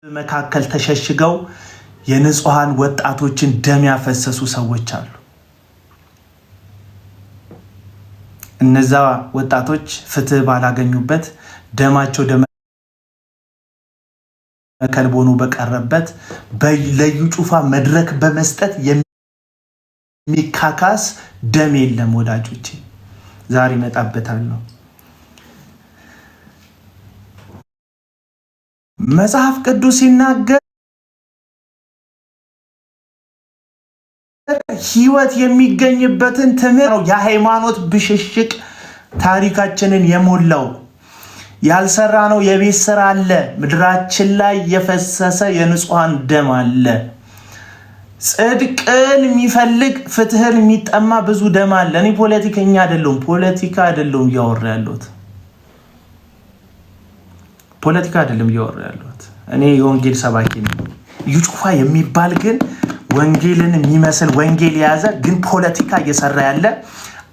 መካከል ተሸሽገው የንጹሃን ወጣቶችን ደም ያፈሰሱ ሰዎች አሉ። እነዛ ወጣቶች ፍትህ ባላገኙበት ደማቸው ከልቦኑ በቀረበት በለዩ ጩፋ መድረክ በመስጠት የሚካካስ ደም የለም ወዳጆቼ። ዛሬ መጣበታለሁ። መጽሐፍ ቅዱስ ሲናገር ህይወት የሚገኝበትን ትምህርት ነው። የሃይማኖት ብሽሽቅ ታሪካችንን የሞላው ያልሰራ ነው። የቤት ስራ አለ። ምድራችን ላይ የፈሰሰ የንጹሃን ደም አለ። ጽድቅን የሚፈልግ ፍትህን የሚጠማ ብዙ ደም አለ። እኔ ፖለቲከኛ አይደለሁም፣ ፖለቲካ አይደለሁም እያወራ ያለሁት እኔ የወንጌል ሰባኪ ነኝ። እዩ ጩፋ የሚባል ግን ወንጌልን የሚመስል ወንጌል የያዘ ግን ፖለቲካ እየሰራ ያለ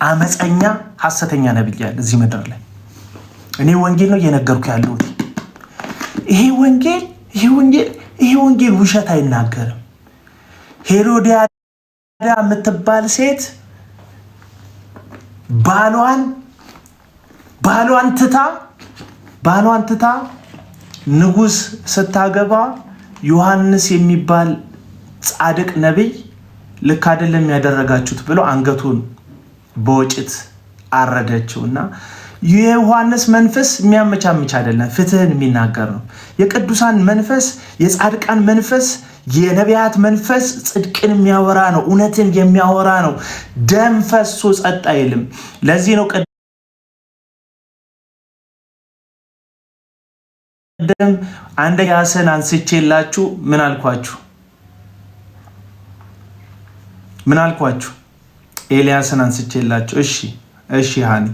አመፀኛ ሐሰተኛ ነብይ ያለ እዚህ ምድር ላይ። እኔ ወንጌል ነው እየነገርኩ ያለሁት። ይሄ ወንጌል ውሸት አይናገርም። ሄሮዲያዳ የምትባል ሴት ባሏን ትታ ንጉስ ስታገባ ዮሐንስ የሚባል ጻድቅ ነብይ ልክ አይደለም ያደረጋችሁት ብሎ አንገቱን በወጭት አረደችውና የዮሐንስ መንፈስ የሚያመቻምች አይደለም፣ ፍትህን የሚናገር ነው። የቅዱሳን መንፈስ፣ የጻድቃን መንፈስ፣ የነቢያት መንፈስ ጽድቅን የሚያወራ ነው፣ እውነትን የሚያወራ ነው። ደም ፈሶ ጸጥ አይልም። ለዚህ ነው ቀደም አንደኛ ያሰን አንስቼላችሁ ምን አልኳችሁ? ኤልያስን አንስቼላችሁ እሺ ሃኒ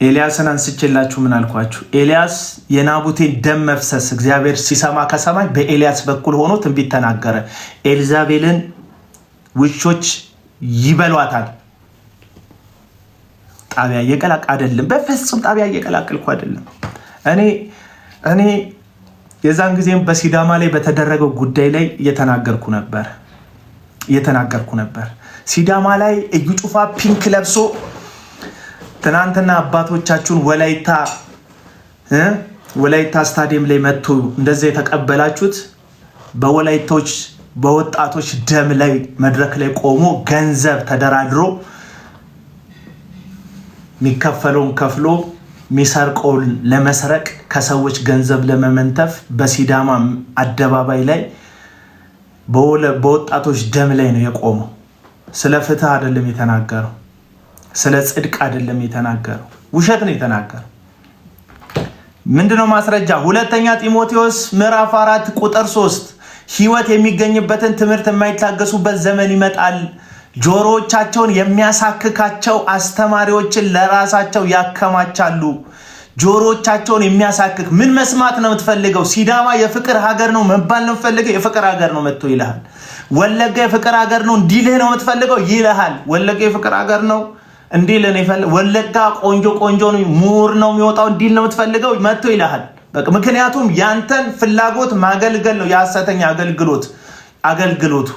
ኤልያስን አንስቼላችሁ ምን አልኳችሁ? ኤልያስ የናቡቴን ደም መፍሰስ እግዚአብሔር ሲሰማ ከሰማይ በኤልያስ በኩል ሆኖ ትንቢት ተናገረ። ኤልዛቤልን ውሾች ይበሏታል። ጣቢያ እየቀላቀልኩ አይደለም፣ በፍጹም ጣቢያ እየቀላቀልኩ አይደለም። እኔ የዛን ጊዜም በሲዳማ ላይ በተደረገው ጉዳይ ላይ እየተናገርኩ ነበር። ሲዳማ ላይ እዩ ጩፋ ፒንክ ለብሶ ትናንትና አባቶቻችሁን ወላይታ ስታዲየም ላይ መጥቶ እንደዚህ የተቀበላችሁት በወጣቶች ደም ላይ መድረክ ላይ ቆሞ ገንዘብ ተደራድሮ የሚከፈለውን ከፍሎ የሚሰርቀውን ለመስረቅ ከሰዎች ገንዘብ ለመመንተፍ በሲዳማ አደባባይ ላይ በወጣቶች ደም ላይ ነው የቆመው። ስለ ፍትህ አይደለም የተናገረው፣ ስለ ጽድቅ አይደለም የተናገረው፣ ውሸት ነው የተናገረው። ምንድነው ማስረጃ? ሁለተኛ ጢሞቴዎስ ምዕራፍ 4 ቁጥር 3 ህይወት የሚገኝበትን ትምህርት የማይታገሱበት ዘመን ይመጣል። ጆሮዎቻቸውን የሚያሳክካቸው አስተማሪዎችን ለራሳቸው ያከማቻሉ። ጆሮዎቻቸውን የሚያሳክክ ምን መስማት ነው የምትፈልገው? ሲዳማ የፍቅር ሀገር ነው መባል ነው የምትፈልገው? የፍቅር ሀገር ነው መጥቶ ይልሃል። ወለጋ የፍቅር ሀገር ነው እንዲልህ ነው የምትፈልገው? ይልሃል። ወለጋ የፍቅር ሀገር ነው እንዲልህ ነው ይፈልግ። ወለጋ ቆንጆ ነው ምሁር ነው የሚወጣው እንዲል ነው የምትፈልገው? መጥቶ ይልሃል። በቃ ምክንያቱም ያንተን ፍላጎት ማገልገል ነው የሐሰተኛ አገልግሎቱ።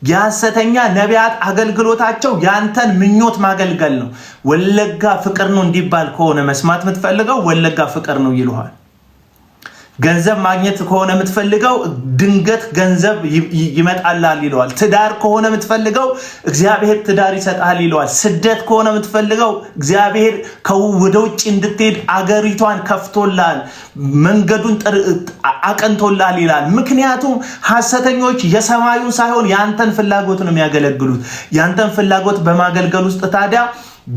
የሐሰተኛ ነቢያት አገልግሎታቸው ያንተን ምኞት ማገልገል ነው። ወለጋ ፍቅር ነው እንዲባል ከሆነ መስማት የምትፈልገው ወለጋ ፍቅር ነው ይሉሃል። ገንዘብ ማግኘት ከሆነ የምትፈልገው ድንገት ገንዘብ ይመጣልሃል ይለዋል። ትዳር ከሆነ የምትፈልገው እግዚአብሔር ትዳር ይሰጣል ይለዋል። ስደት ከሆነ የምትፈልገው እግዚአብሔር ወደ ውጭ እንድትሄድ አገሪቷን ከፍቶልሃል፣ መንገዱን አቀንቶልሃል ይላል። ምክንያቱም ሐሰተኞች የሰማዩን ሳይሆን ያንተን ፍላጎት ነው የሚያገለግሉት። ያንተን ፍላጎት በማገልገል ውስጥ ታዲያ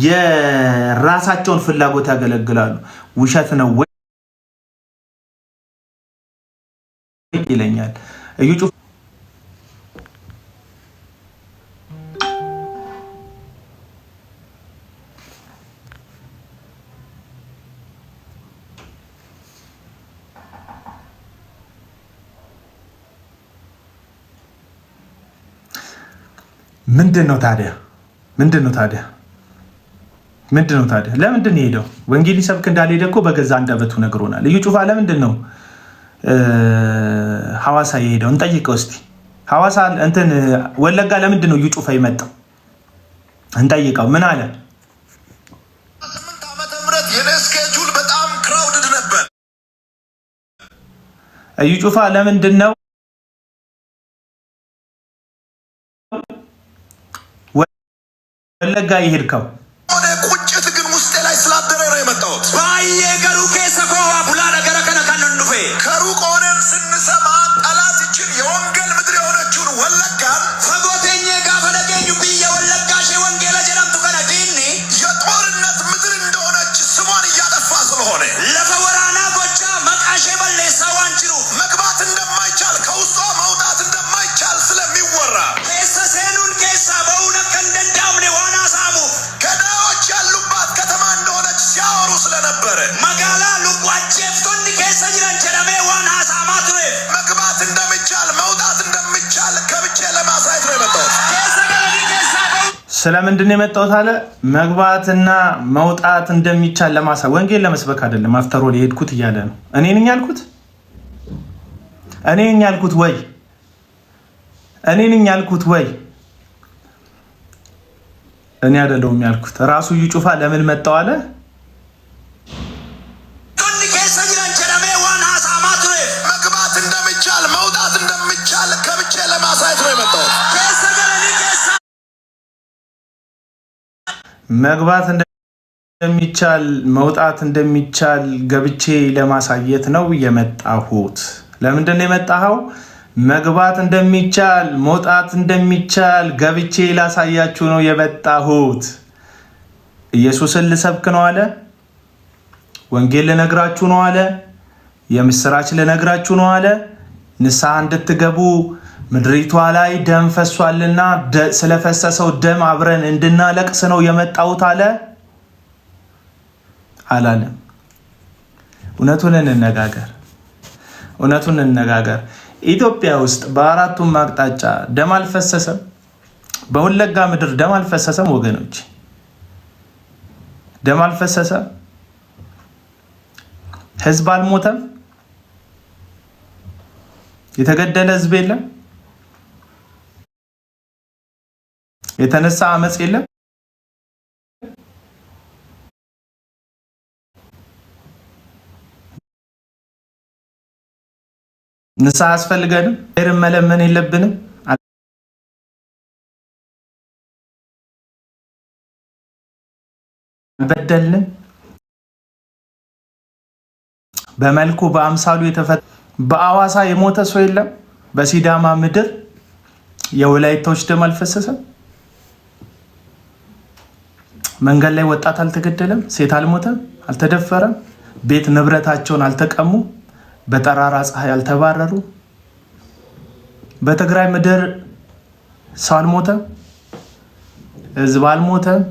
የራሳቸውን ፍላጎት ያገለግላሉ። ውሸት ነው ይለኛል እዩ ጩፋ። ምንድነው ታዲያ? ለምንድን ነው ሄደው? ወንጌል ይሰብክ እንዳልሄደ እኮ በገዛ አንደበቱ ነግሮናል። እዩ ጩፋ ለምንድን ነው ሐዋሳ የሄደው እንጠይቀው እስቲ። ሐዋሳ እንትን ወለጋ ለምንድን ነው እዩ ጩፋ የመጣው? እንጠይቀው። ምን አለ? 8 ዓመተ ምህረት የኔ ስኬጁል በጣም ክራውድድ ነበር። እዩ ጩፋ ለምንድን ነው ወለጋ የሄድከው? ቁጭት ግን ውስጤ ላይ ስላደረ ነው የመጣሁት። ባየ ገሩ ከሰኮ አቡላ ነገር ከነካነንዱፌ ከሩቅ ሆነን ስንሰማ ጠላት ይችን የወንጌል ምድር የሆነችውን ወለጋን ፈጎቴኝ ጋፈለገኙ ብዬ ወለጋሽ ወንጌል ጀራምቱ ከነዲኒ የጦርነት ምድር እንደሆነች ስሟን እያጠፋ ስለሆነ ለፈወራና ጎቻ መቃሼ በሌ ሰዋንችሩ መግባት እንደማይቻል ከውስጧ መውጣት እንደማይቻል ስለሚወራ ከሰሰኑን ከሳ በእውነት ከንደንዳምኔ ዋና ሳሙ ገዳዮች ያሉባት ከተማ እንደሆነች ሲያወሩ ስለነበረ መጋላ ሉቋቼፍቶን ከሰ ጅራን ጀራሜ ዋና ሳማቱ መግባት እንደሚቻል መውጣት እንደሚቻል ከብቼ ለማሳየት ነው የመጣሁት። ስለምንድን ነው የመጣሁት አለ? መግባትና መውጣት እንደሚቻል ለማሳየት፣ ወንጌል ለመስበክ አይደለም። አፍተሮል የሄድኩት እያለ ነው። እኔ ነኝ ያልኩት ወይ? እኔ ነኝ ያልኩት ወይ? እኔ አይደለሁም ያልኩት። ራሱ እዩ ጩፋ ለምን መጣው አለ? መግባት እንደሚቻል መውጣት እንደሚቻል ከብቼ ለማሳየት ነው የመጣሁት። መግባት እንደሚቻል መውጣት እንደሚቻል ገብቼ ለማሳየት ነው የመጣሁት። ለምንድን ነው የመጣኸው? መግባት እንደሚቻል መውጣት እንደሚቻል ገብቼ ላሳያችሁ ነው የመጣሁት። ኢየሱስን ልሰብክ ነው አለ። ወንጌል ልነግራችሁ ነው አለ። የምስራች ልነግራችሁ ነው አለ። ንስሐ እንድትገቡ ምድሪቷ ላይ ደም ፈሷልና ስለፈሰሰው ደም አብረን እንድናለቅስ ነው የመጣሁት አለ አላለም? እውነቱን እንነጋገር። ኢትዮጵያ ውስጥ በአራቱም አቅጣጫ ደም አልፈሰሰም? በወለጋ ምድር ደም አልፈሰሰም? ወገኖች ደም አልፈሰሰም? ህዝብ አልሞተም? የተገደለ ህዝብ የለም? የተነሳ አመጽ የለም? ንስሐ አያስፈልገንም? ሄርን መለመን የለብንም? አልበደልንም? በመልኩ በአምሳሉ የተፈጠረ በአዋሳ የሞተ ሰው የለም? በሲዳማ ምድር የወላይታዎች ደም አልፈሰሰም? መንገድ ላይ ወጣት አልተገደለም? ሴት አልሞተም? አልተደፈረም? ቤት ንብረታቸውን አልተቀሙ? በጠራራ ፀሐይ አልተባረሩ? በትግራይ ምድር ሰው አልሞተም? ህዝብ አልሞተም?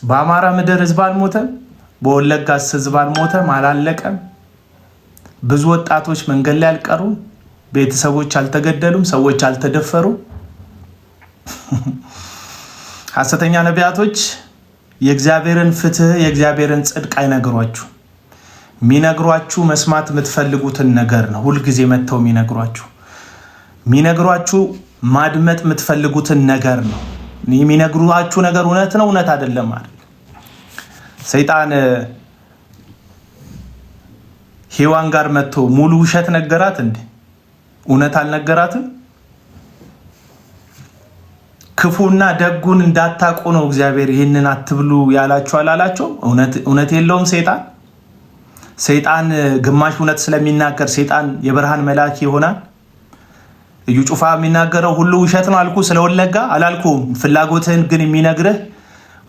በአማራ ምድር ህዝብ አልሞተም? በወለጋስ ህዝብ አልሞተም? አላለቀም? ብዙ ወጣቶች መንገድ ላይ አልቀሩም? ቤተሰቦች አልተገደሉም? ሰዎች አልተደፈሩም? ሐሰተኛ ነቢያቶች የእግዚአብሔርን ፍትህ የእግዚአብሔርን ጽድቅ አይነግሯችሁ። የሚነግሯችሁ መስማት የምትፈልጉትን ነገር ነው። ሁልጊዜ መጥተው የሚነግሯችሁ ማድመጥ የምትፈልጉትን ነገር ነው። የሚነግሯችሁ ነገር እውነት ነው እውነት አይደለም ማለት። ሰይጣን ሔዋን ጋር መጥቶ ሙሉ ውሸት ነገራት እንዴ? እውነት አልነገራትም? ክፉና ደጉን እንዳታውቁ ነው እግዚአብሔር ይህንን አትብሉ ያላችሁ አላላቸው? እውነት የለውም ሰይጣን ግማሽ እውነት ስለሚናገር ሰይጣን የብርሃን መልአክ ይሆናል? እዩ ጩፋ የሚናገረው ሁሉ ውሸት ነው አልኩ? ስለወለጋ አላልኩም። ፍላጎትህን ግን የሚነግርህ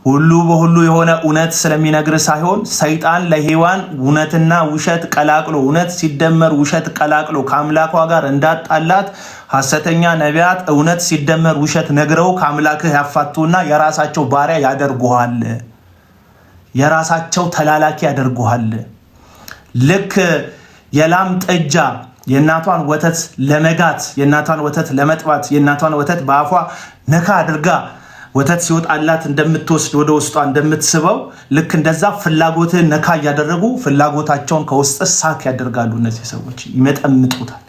ሁሉ በሁሉ የሆነ እውነት ስለሚነግርህ ሳይሆን ሰይጣን ለሔዋን እውነትና ውሸት ቀላቅሎ እውነት ሲደመር ውሸት ቀላቅሎ ከአምላኳ ጋር እንዳጣላት ሐሰተኛ ነቢያት እውነት ሲደመር ውሸት ነግረው ከአምላክህ ያፋቱና የራሳቸው ባሪያ ያደርጉሃል፣ የራሳቸው ተላላኪ ያደርጉሃል። ልክ የላም ጠጃ የእናቷን ወተት ለመጋት የእናቷን ወተት ለመጥባት የእናቷን ወተት በአፏ ነካ አድርጋ ወተት ሲወጣላት እንደምትወስድ ወደ ውስጧ እንደምትስበው ልክ እንደዛ ፍላጎትህን ነካ እያደረጉ ፍላጎታቸውን ከውስጥ ሳክ ያደርጋሉ። እነዚህ ሰዎች ይመጠምጡታል።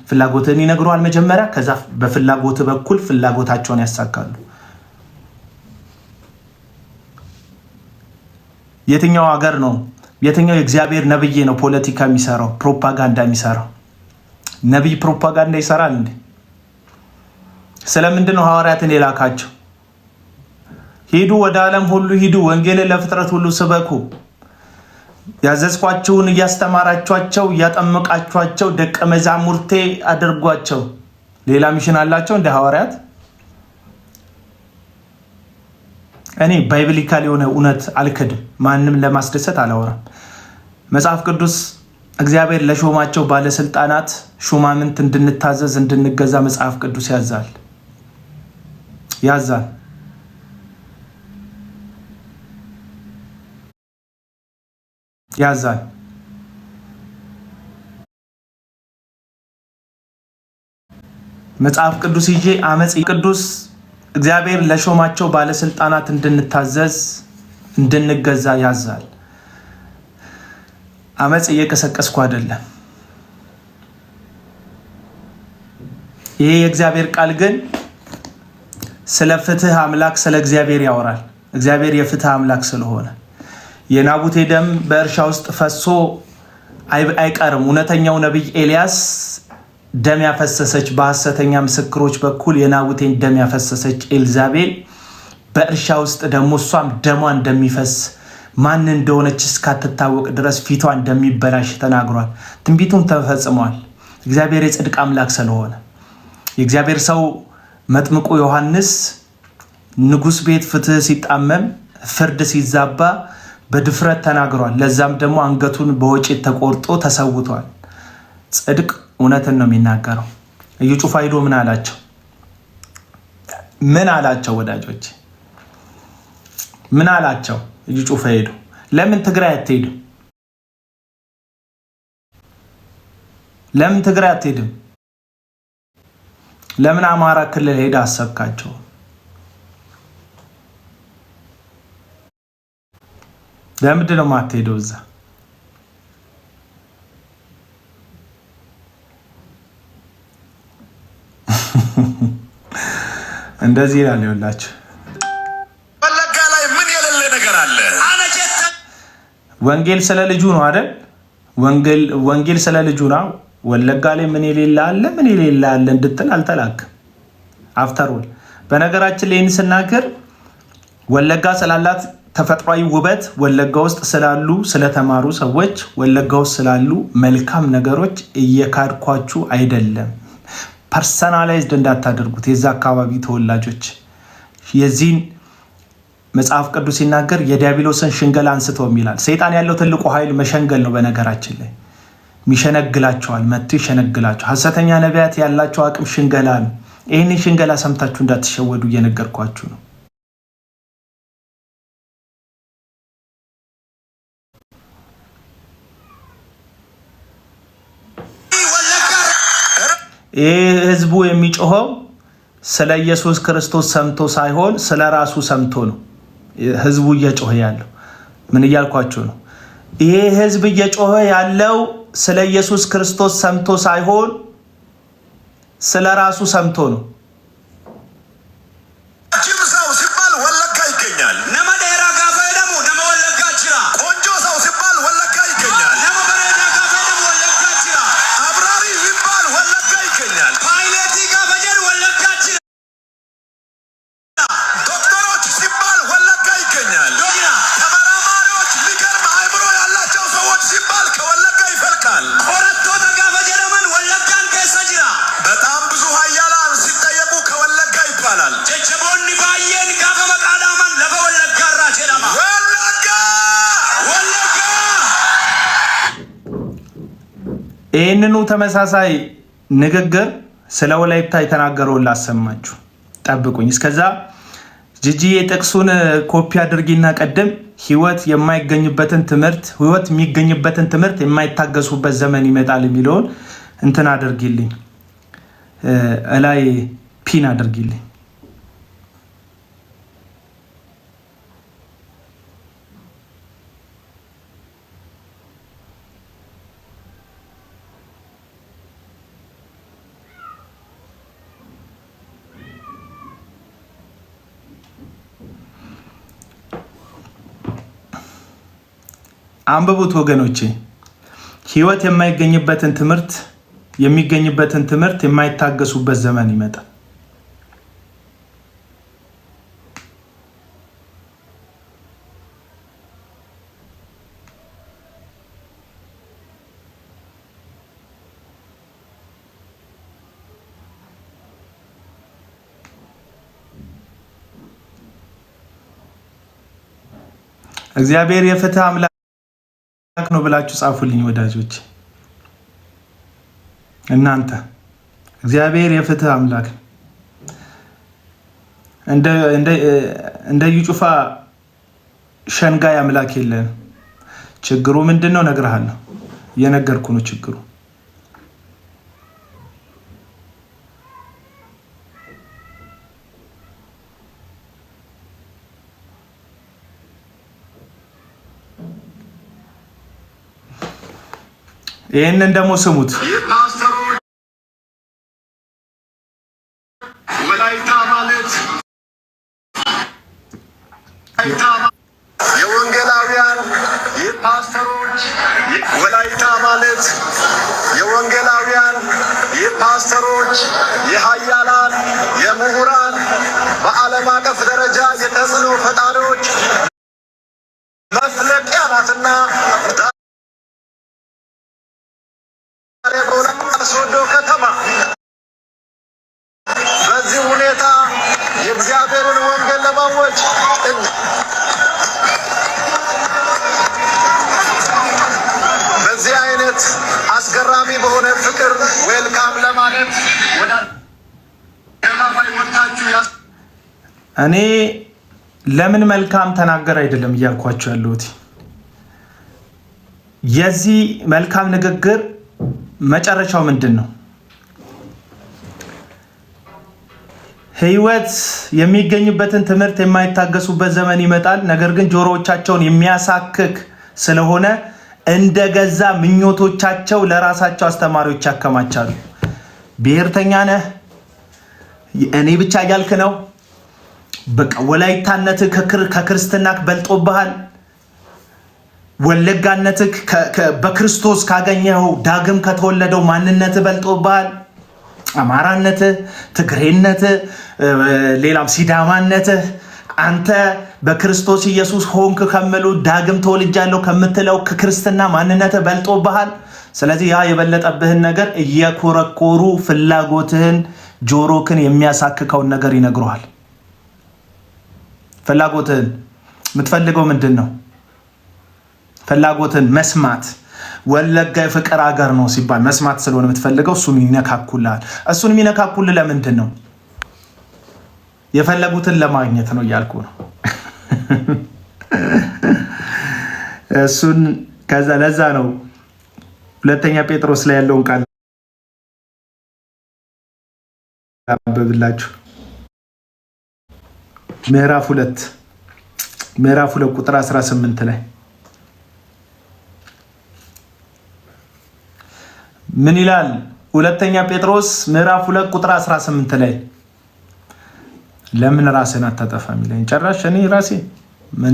ፍላጎትህን ይነግሩሃል መጀመሪያ፣ ከዛ በፍላጎት በኩል ፍላጎታቸውን ያሳካሉ። የትኛው ሀገር ነው የትኛው የእግዚአብሔር ነብይ ነው ፖለቲካ የሚሰራው ፕሮፓጋንዳ የሚሰራው? ነብይ ፕሮፓጋንዳ ይሰራል እንዴ? ስለምንድን ነው ሐዋርያትን የላካቸው? ሂዱ ወደ ዓለም ሁሉ ሂዱ፣ ወንጌልን ለፍጥረት ሁሉ ስበኩ፣ ያዘዝኳችሁን እያስተማራችኋቸው እያጠመቃችኋቸው ደቀ መዛሙርቴ አድርጓቸው። ሌላ ሚሽን አላቸው እንደ ሐዋርያት? እኔ ባይብሊካል የሆነ እውነት አልክድም። ማንም ለማስደሰት አላወራም። መጽሐፍ ቅዱስ እግዚአብሔር ለሾማቸው ባለስልጣናት ሹማምንት እንድንታዘዝ እንድንገዛ መጽሐፍ ቅዱስ ያዛል። መጽሐፍ ቅዱስ ይዤ አመጽ ቅዱስ እግዚአብሔር ለሾማቸው ባለስልጣናት እንድንታዘዝ እንድንገዛ ያዛል። አመጽ እየቀሰቀስኩ አይደለም። ይሄ የእግዚአብሔር ቃል ግን ስለ ፍትህ አምላክ ስለ እግዚአብሔር ያወራል። እግዚአብሔር የፍትህ አምላክ ስለሆነ የናቡቴ ደም በእርሻ ውስጥ ፈሶ አይቀርም። እውነተኛው ነብይ ኤልያስ ደም ያፈሰሰች በሐሰተኛ ምስክሮች በኩል የናቡቴን ደም ያፈሰሰች ኤልዛቤል በእርሻ ውስጥ ደግሞ እሷም ደሟ እንደሚፈስ ማን እንደሆነች እስካትታወቅ ድረስ ፊቷ እንደሚበላሽ ተናግሯል። ትንቢቱም ተፈጽሟል። እግዚአብሔር የጽድቅ አምላክ ስለሆነ የእግዚአብሔር ሰው መጥምቁ ዮሐንስ ንጉሥ ቤት ፍትህ ሲጣመም ፍርድ ሲዛባ በድፍረት ተናግሯል። ለዛም ደግሞ አንገቱን በወጭት ተቆርጦ ተሰውቷል። ጽድቅ እውነትን ነው የሚናገረው። እዩ ጩፋ ሄዶ ምን አላቸው? ወዳጆች ምን አላቸው? እዩ ጩፋ ሄዶ ለምን ትግራይ አትሄድም? ለምን አማራ ክልል ሄዳ አሰብካቸው? ለምንድን ነው የማትሄደው እዛ? እንደዚህ ይላል። ይኸውላችሁ ወለጋ ላይ ምን የሌለ ነገር አለ? ወንጌል ስለ ልጁ ነው አይደል? ወንጌል ስለ ልጁ ነው። ወለጋ ላይ ምን የሌለ አለ? ምን የሌለ አለ እንድትል አልተላክም። አፍተርወል በነገራችን ላይ ስናገር ወለጋ ስላላት ተፈጥሯዊ ውበት፣ ወለጋ ውስጥ ስላሉ ስለተማሩ ሰዎች፣ ወለጋ ውስጥ ስላሉ መልካም ነገሮች እየካድኳችሁ አይደለም። ፐርሰናላይዝድ እንዳታደርጉት። የዛ አካባቢ ተወላጆች የዚህን መጽሐፍ ቅዱስ ሲናገር የዲያብሎስን ሽንገላ አንስተው ይላል። ሰይጣን ያለው ትልቁ ኃይል መሸንገል ነው። በነገራችን ላይ ሚሸነግላቸዋል፣ መጥቶ ይሸነግላቸው። ሐሰተኛ ነቢያት ያላቸው አቅም ሽንገላ ነው። ይህንን ሽንገላ ሰምታችሁ እንዳትሸወዱ እየነገርኳችሁ ነው። ይህ ህዝቡ የሚጮኸው ስለ ኢየሱስ ክርስቶስ ሰምቶ ሳይሆን ስለ ራሱ ሰምቶ ነው። ህዝቡ እየጮኸ ያለው ምን እያልኳችሁ ነው? ይሄ ህዝብ እየጮኸ ያለው ስለ ኢየሱስ ክርስቶስ ሰምቶ ሳይሆን ስለ ራሱ ሰምቶ ነው። ሰው ሲባል ወለጋ ይገኛል። ነመዴራ ጋፈ ደሙ ነመ ወለጋ ጅራ። ቆንጆ ሰው ሲባል ወለጋ ይገኛል። ነመ በሬዳ ጋፈ ደሙ ወለጋ ጅራ። አብራሪ ሲባል ወለጋ ይገኛል። ፓይለቲ ጋፈ ጀር ወለጋ ጅራ። ዶክተሮች ሲባል ወለጋ ይገኛል። ተመራማሪዎች ሊገርም አእምሮ ያላቸው ሰዎች ሲባል ከወለጋ ይፈልቃል። ኮረቶታ ጋፈ ጀረመን ወለጋን ከሰ ጅራ። በጣም ብዙ ኃያላን ሲጠየቁ ከወለጋ ይባላል። ጀቸቦኒ ባየን ጋፈ መቃዳማን ለበ ወለጋ ራ ጀዳማ ወለጋ። ይህንኑ ተመሳሳይ ንግግር ስለ ወላይታ የተናገረውን ላሰማችሁ፣ ጠብቁኝ። እስከዛ ጂጂዬ ጥቅሱን ኮፒ አድርጊና ቀደም ህይወት የሚገኝበትን ትምህርት የማይታገሱበት ዘመን ይመጣል የሚለውን እንትን አድርጊልኝ፣ እላይ ፒን አድርጊልኝ። አንብቡት ወገኖቼ። ህይወት የሚገኝበትን ትምህርት የማይታገሱበት ዘመን ይመጣል። እግዚአብሔር የፍትህ አምላክ ነው ብላችሁ ጻፉልኝ ወዳጆች። እናንተ እግዚአብሔር የፍትህ አምላክ ነው። እንደ እዩ ጩፋ ሸንጋይ አምላክ የለን። ችግሩ ምንድነው? እነግርሃለሁ። እየነገርኩ ነው ችግሩ። ይህንን ደግሞ ስሙት። የወንጌላውያን የፓስተሮች ወላይታ ማለት የወንጌላውያን የፓስተሮች የሀያላን የምሁራን በዓለም አቀፍ ደረጃ የተጽዕኖ ፈጣሪዎች መፍለቂያ ናትና ሶዶ ከተማ በዚህ ሁኔታ የእግዚአብሔርን ወንጌል ለማወጅ በዚህ አይነት አስገራሚ በሆነ ፍቅር ዌልካም ለማለት ወደ እኔ ለምን መልካም ተናገር አይደለም እያልኳቸው ያለሁት። የዚህ መልካም ንግግር መጨረሻው ምንድን ነው? ህይወት የሚገኝበትን ትምህርት የማይታገሱበት ዘመን ይመጣል። ነገር ግን ጆሮዎቻቸውን የሚያሳክክ ስለሆነ እንደገዛ ምኞቶቻቸው ለራሳቸው አስተማሪዎች ያከማቻሉ። ብሔርተኛ ነህ፣ እኔ ብቻ እያልክ ነው፣ በቃ ወላይታነትህ ከክርስትናህ በልጦብሃል፣ ወለጋነትህ በክርስቶስ ካገኘኸው ዳግም ከተወለደው ማንነትህ በልጦብሃል፣ አማራነትህ፣ ትግሬነትህ፣ ሌላም ሲዳማነትህ አንተ በክርስቶስ ኢየሱስ ሆንክ ከሚሉ ዳግም ተወልጃለሁ ከምትለው ከክርስትና ማንነትህ በልጦብሃል። ስለዚህ ያ የበለጠብህን ነገር እየኮረኮሩ ፍላጎትህን ጆሮክን የሚያሳክከውን ነገር ይነግሩሃል። ፍላጎትህን የምትፈልገው ምንድን ነው? ፍላጎትን መስማት። ወለጋ የፍቅር ሀገር ነው ሲባል መስማት ስለሆነ የምትፈልገው እሱን ይነካኩልሃል። እሱን የሚነካኩልህ ለምንድን ነው? የፈለጉትን ለማግኘት ነው እያልኩ ነው። እሱን ከዛ ለዛ ነው ሁለተኛ ጴጥሮስ ላይ ያለውን ቃል አበብላችሁ ምዕራፍ 2 ቁጥር 18 ላይ ምን ይላል? ሁለተኛ ጴጥሮስ ምዕራፍ 2 ቁጥር 18 ላይ ለምን ራስን አታጠፋም ይለኝ። ጭራሽ እኔ ራሴ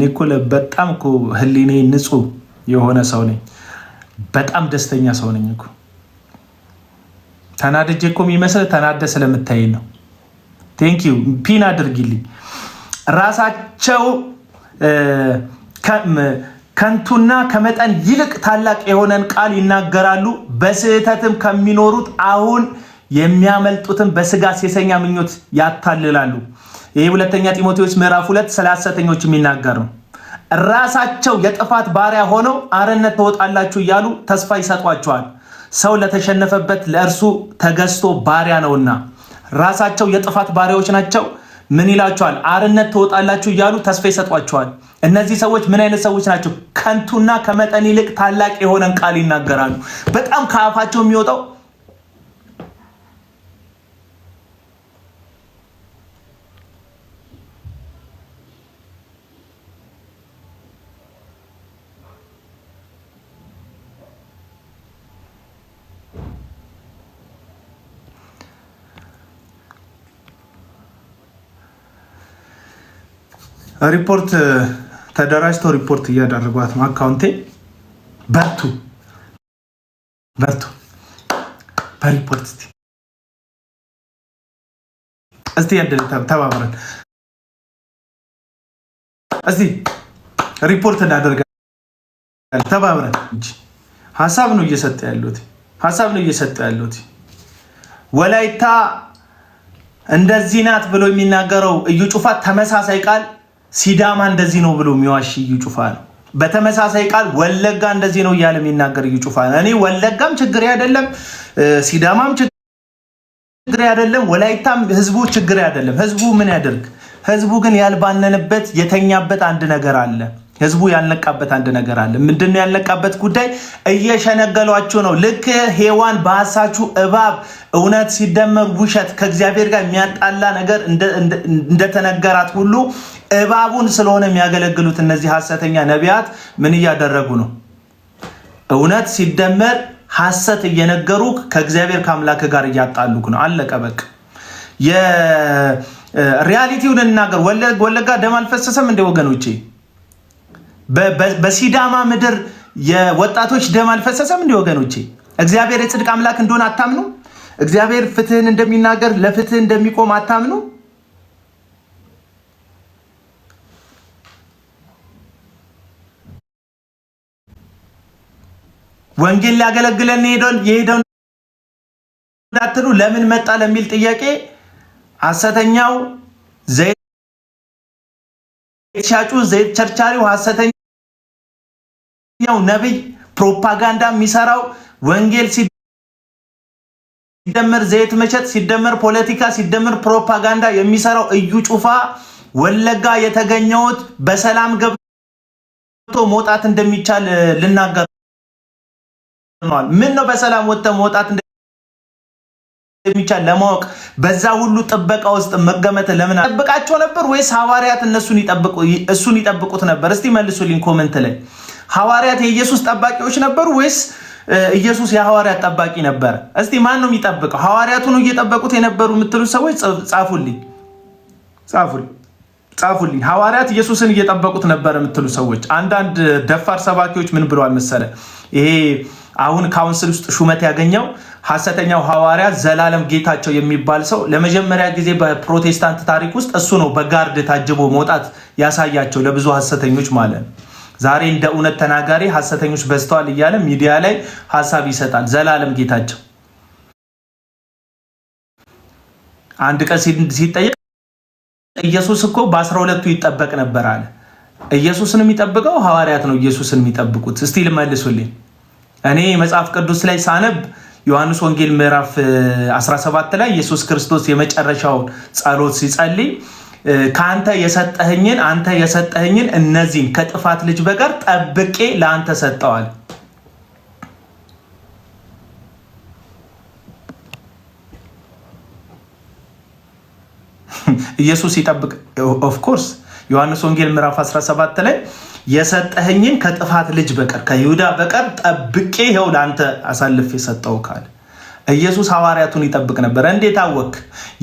እኮ በጣም እኮ ህሊኔ ንጹህ የሆነ ሰው ነኝ። በጣም ደስተኛ ሰው ነኝ እኮ። ተናድጄ እኮ የሚመስል ተናደ ስለምታይ ነው። ቴንክ ዩ ፒን አድርጊልኝ። ራሳቸው ከንቱና ከመጠን ይልቅ ታላቅ የሆነን ቃል ይናገራሉ፣ በስህተትም ከሚኖሩት አሁን የሚያመልጡትን በስጋ ሴሰኛ ምኞት ያታልላሉ። ይህ ሁለተኛ ጢሞቴዎስ ምዕራፍ 2 ስለ ሐሰተኞች የሚናገር ነው። ራሳቸው የጥፋት ባሪያ ሆነው አርነት ትወጣላችሁ እያሉ ተስፋ ይሰጧቸዋል። ሰው ለተሸነፈበት ለእርሱ ተገዝቶ ባሪያ ነውና ራሳቸው የጥፋት ባሪያዎች ናቸው። ምን ይላቸዋል? አርነት ትወጣላችሁ እያሉ ተስፋ ይሰጧቸዋል። እነዚህ ሰዎች ምን አይነት ሰዎች ናቸው? ከንቱና ከመጠን ይልቅ ታላቅ የሆነን ቃል ይናገራሉ። በጣም ከአፋቸው የሚወጣው ሪፖርት ተደራጅተው ሪፖርት እያደረጓት ነው። አካውንቴ በርቱ በርቱ። በሪፖርት እስቲ ያደለ ተባብረን እስቲ ሪፖርት እናደርጋለን ተባብረን እንጂ ሐሳብ ነው እየሰጠ ያሉት ወላይታ እንደዚህ ናት ብሎ የሚናገረው እዩ ጩፋ ተመሳሳይ ቃል ሲዳማ እንደዚህ ነው ብሎ የሚዋሽ እዩ ጩፋ ነው። በተመሳሳይ ቃል ወለጋ እንደዚህ ነው እያለ የሚናገር እዩ ጩፋ ነው። እኔ ወለጋም ችግር አይደለም፣ ሲዳማም ችግር አይደለም፣ ወላይታም ህዝቡ ችግር አይደለም። ህዝቡ ምን ያደርግ? ህዝቡ ግን ያልባነነበት የተኛበት አንድ ነገር አለ። ህዝቡ ያልነቃበት አንድ ነገር አለ። ምንድነው ያልነቃበት ጉዳይ? እየሸነገሏችሁ ነው። ልክ ሔዋን በሐሳችሁ እባብ እውነት ሲደመር ውሸት ከእግዚአብሔር ጋር የሚያጣላ ነገር እንደተነገራት ሁሉ እባቡን ስለሆነ የሚያገለግሉት እነዚህ ሐሰተኛ ነቢያት ምን እያደረጉ ነው? እውነት ሲደመር ሐሰት እየነገሩ ከእግዚአብሔር ከአምላክ ጋር እያጣሉክ ነው። አለቀ በቃ። የሪያሊቲውን እናገር። ወለጋ ደም አልፈሰሰም እንደ ወገኖቼ? በሲዳማ ምድር የወጣቶች ደም አልፈሰሰም እንደ ወገኖቼ? እግዚአብሔር የጽድቅ አምላክ እንደሆነ አታምኑ? እግዚአብሔር ፍትህን እንደሚናገር ለፍትህ እንደሚቆም አታምኑ? ወንጌል ሊያገለግለን የሄደው እንዳትሉ ለምን መጣ ለሚል ጥያቄ ሐሰተኛው ዘይት ሻጩ ዘይት ቸርቻሪው ሐሰተኛው ነብይ ፕሮፓጋንዳ የሚሰራው ወንጌል ሲደመር ዘይት መሸጥ ሲደመር ፖለቲካ ሲደመር ፕሮፓጋንዳ የሚሰራው እዩ ጩፋ ወለጋ የተገኘውት በሰላም ገብቶ መውጣት እንደሚቻል ልናገር ነው። ምን ነው በሰላም ወጥተ መውጣት እንደሚቻል ለማወቅ በዛ ሁሉ ጥበቃ ውስጥ መገመት ለምን አጥብቃቸው ነበር? ወይስ ሐዋርያት እሱን ይጠብቁት ነበር? እስቲ መልሱልኝ ኮሜንት ላይ። ሐዋርያት የኢየሱስ ጠባቂዎች ነበሩ ወይስ ኢየሱስ የሐዋርያት ጠባቂ ነበር? እስቲ ማን ነው የሚጠብቀው? ሐዋርያቱ ነው እየጠበቁት የነበሩ የምትሉ ሰዎች ጻፉልኝ። ሐዋርያት ኢየሱስን እየጠበቁት ነበር የምትሉ ሰዎች። አንዳንድ ደፋር ሰባኪዎች ምን ብለዋል መሰለ? ይሄ አሁን ካውንስል ውስጥ ሹመት ያገኘው ሐሰተኛው ሐዋርያ ዘላለም ጌታቸው የሚባል ሰው ለመጀመሪያ ጊዜ በፕሮቴስታንት ታሪክ ውስጥ እሱ ነው በጋርድ ታጅቦ መውጣት ያሳያቸው ለብዙ ሐሰተኞች ማለት ነው። ዛሬ እንደ እውነት ተናጋሪ ሐሰተኞች በዝተዋል እያለ ሚዲያ ላይ ሐሳብ ይሰጣል። ዘላለም ጌታቸው አንድ ቀን ሲጠየቅ ኢየሱስ እኮ በ12ቱ ይጠበቅ ነበር አለ። ኢየሱስን የሚጠብቀው ሐዋርያት ነው ኢየሱስን የሚጠብቁት። እስቲ ልመልሱልኝ። እኔ መጽሐፍ ቅዱስ ላይ ሳነብ ዮሐንስ ወንጌል ምዕራፍ 17 ላይ ኢየሱስ ክርስቶስ የመጨረሻውን ጸሎት ሲጸልይ አንተ የሰጠኸኝን እነዚህን ከጥፋት ልጅ በቀር ጠብቄ ለአንተ ሰጠዋል። ኢየሱስ ይጠብቅ ኦፍ ኮርስ ዮሐንስ ወንጌል ምዕራፍ 17 ላይ የሰጠኸኝን ከጥፋት ልጅ በቀር ከይሁዳ በቀር ጠብቄ ይኸው ለአንተ አሳልፌ ሰጠው ካለ ኢየሱስ ሐዋርያቱን ይጠብቅ ነበር። እንዴት አወክ?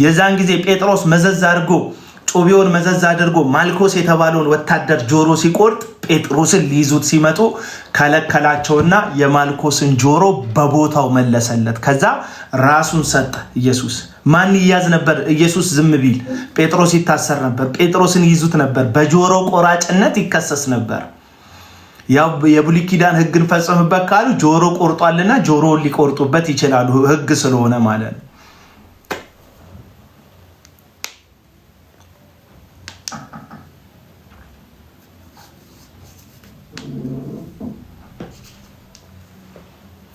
የዛን ጊዜ ጴጥሮስ ጮቢውን መዘዝ አድርጎ ማልኮስ የተባለውን ወታደር ጆሮ ሲቆርጥ ጴጥሮስን ሊይዙት ሲመጡ ከለከላቸውና የማልኮስን ጆሮ በቦታው መለሰለት። ከዛ ራሱን ሰጠ ኢየሱስ። ማን ይያዝ ነበር? ኢየሱስ ዝም ቢል ጴጥሮስ ይታሰር ነበር። ጴጥሮስን ይይዙት ነበር። በጆሮ ቆራጭነት ይከሰስ ነበር። ያው የብሉይ ኪዳን ሕግን ፈጽምበት ካሉ ጆሮ ቆርጧልና ጆሮውን ሊቆርጡበት ይችላሉ፣ ሕግ ስለሆነ ማለት ነው።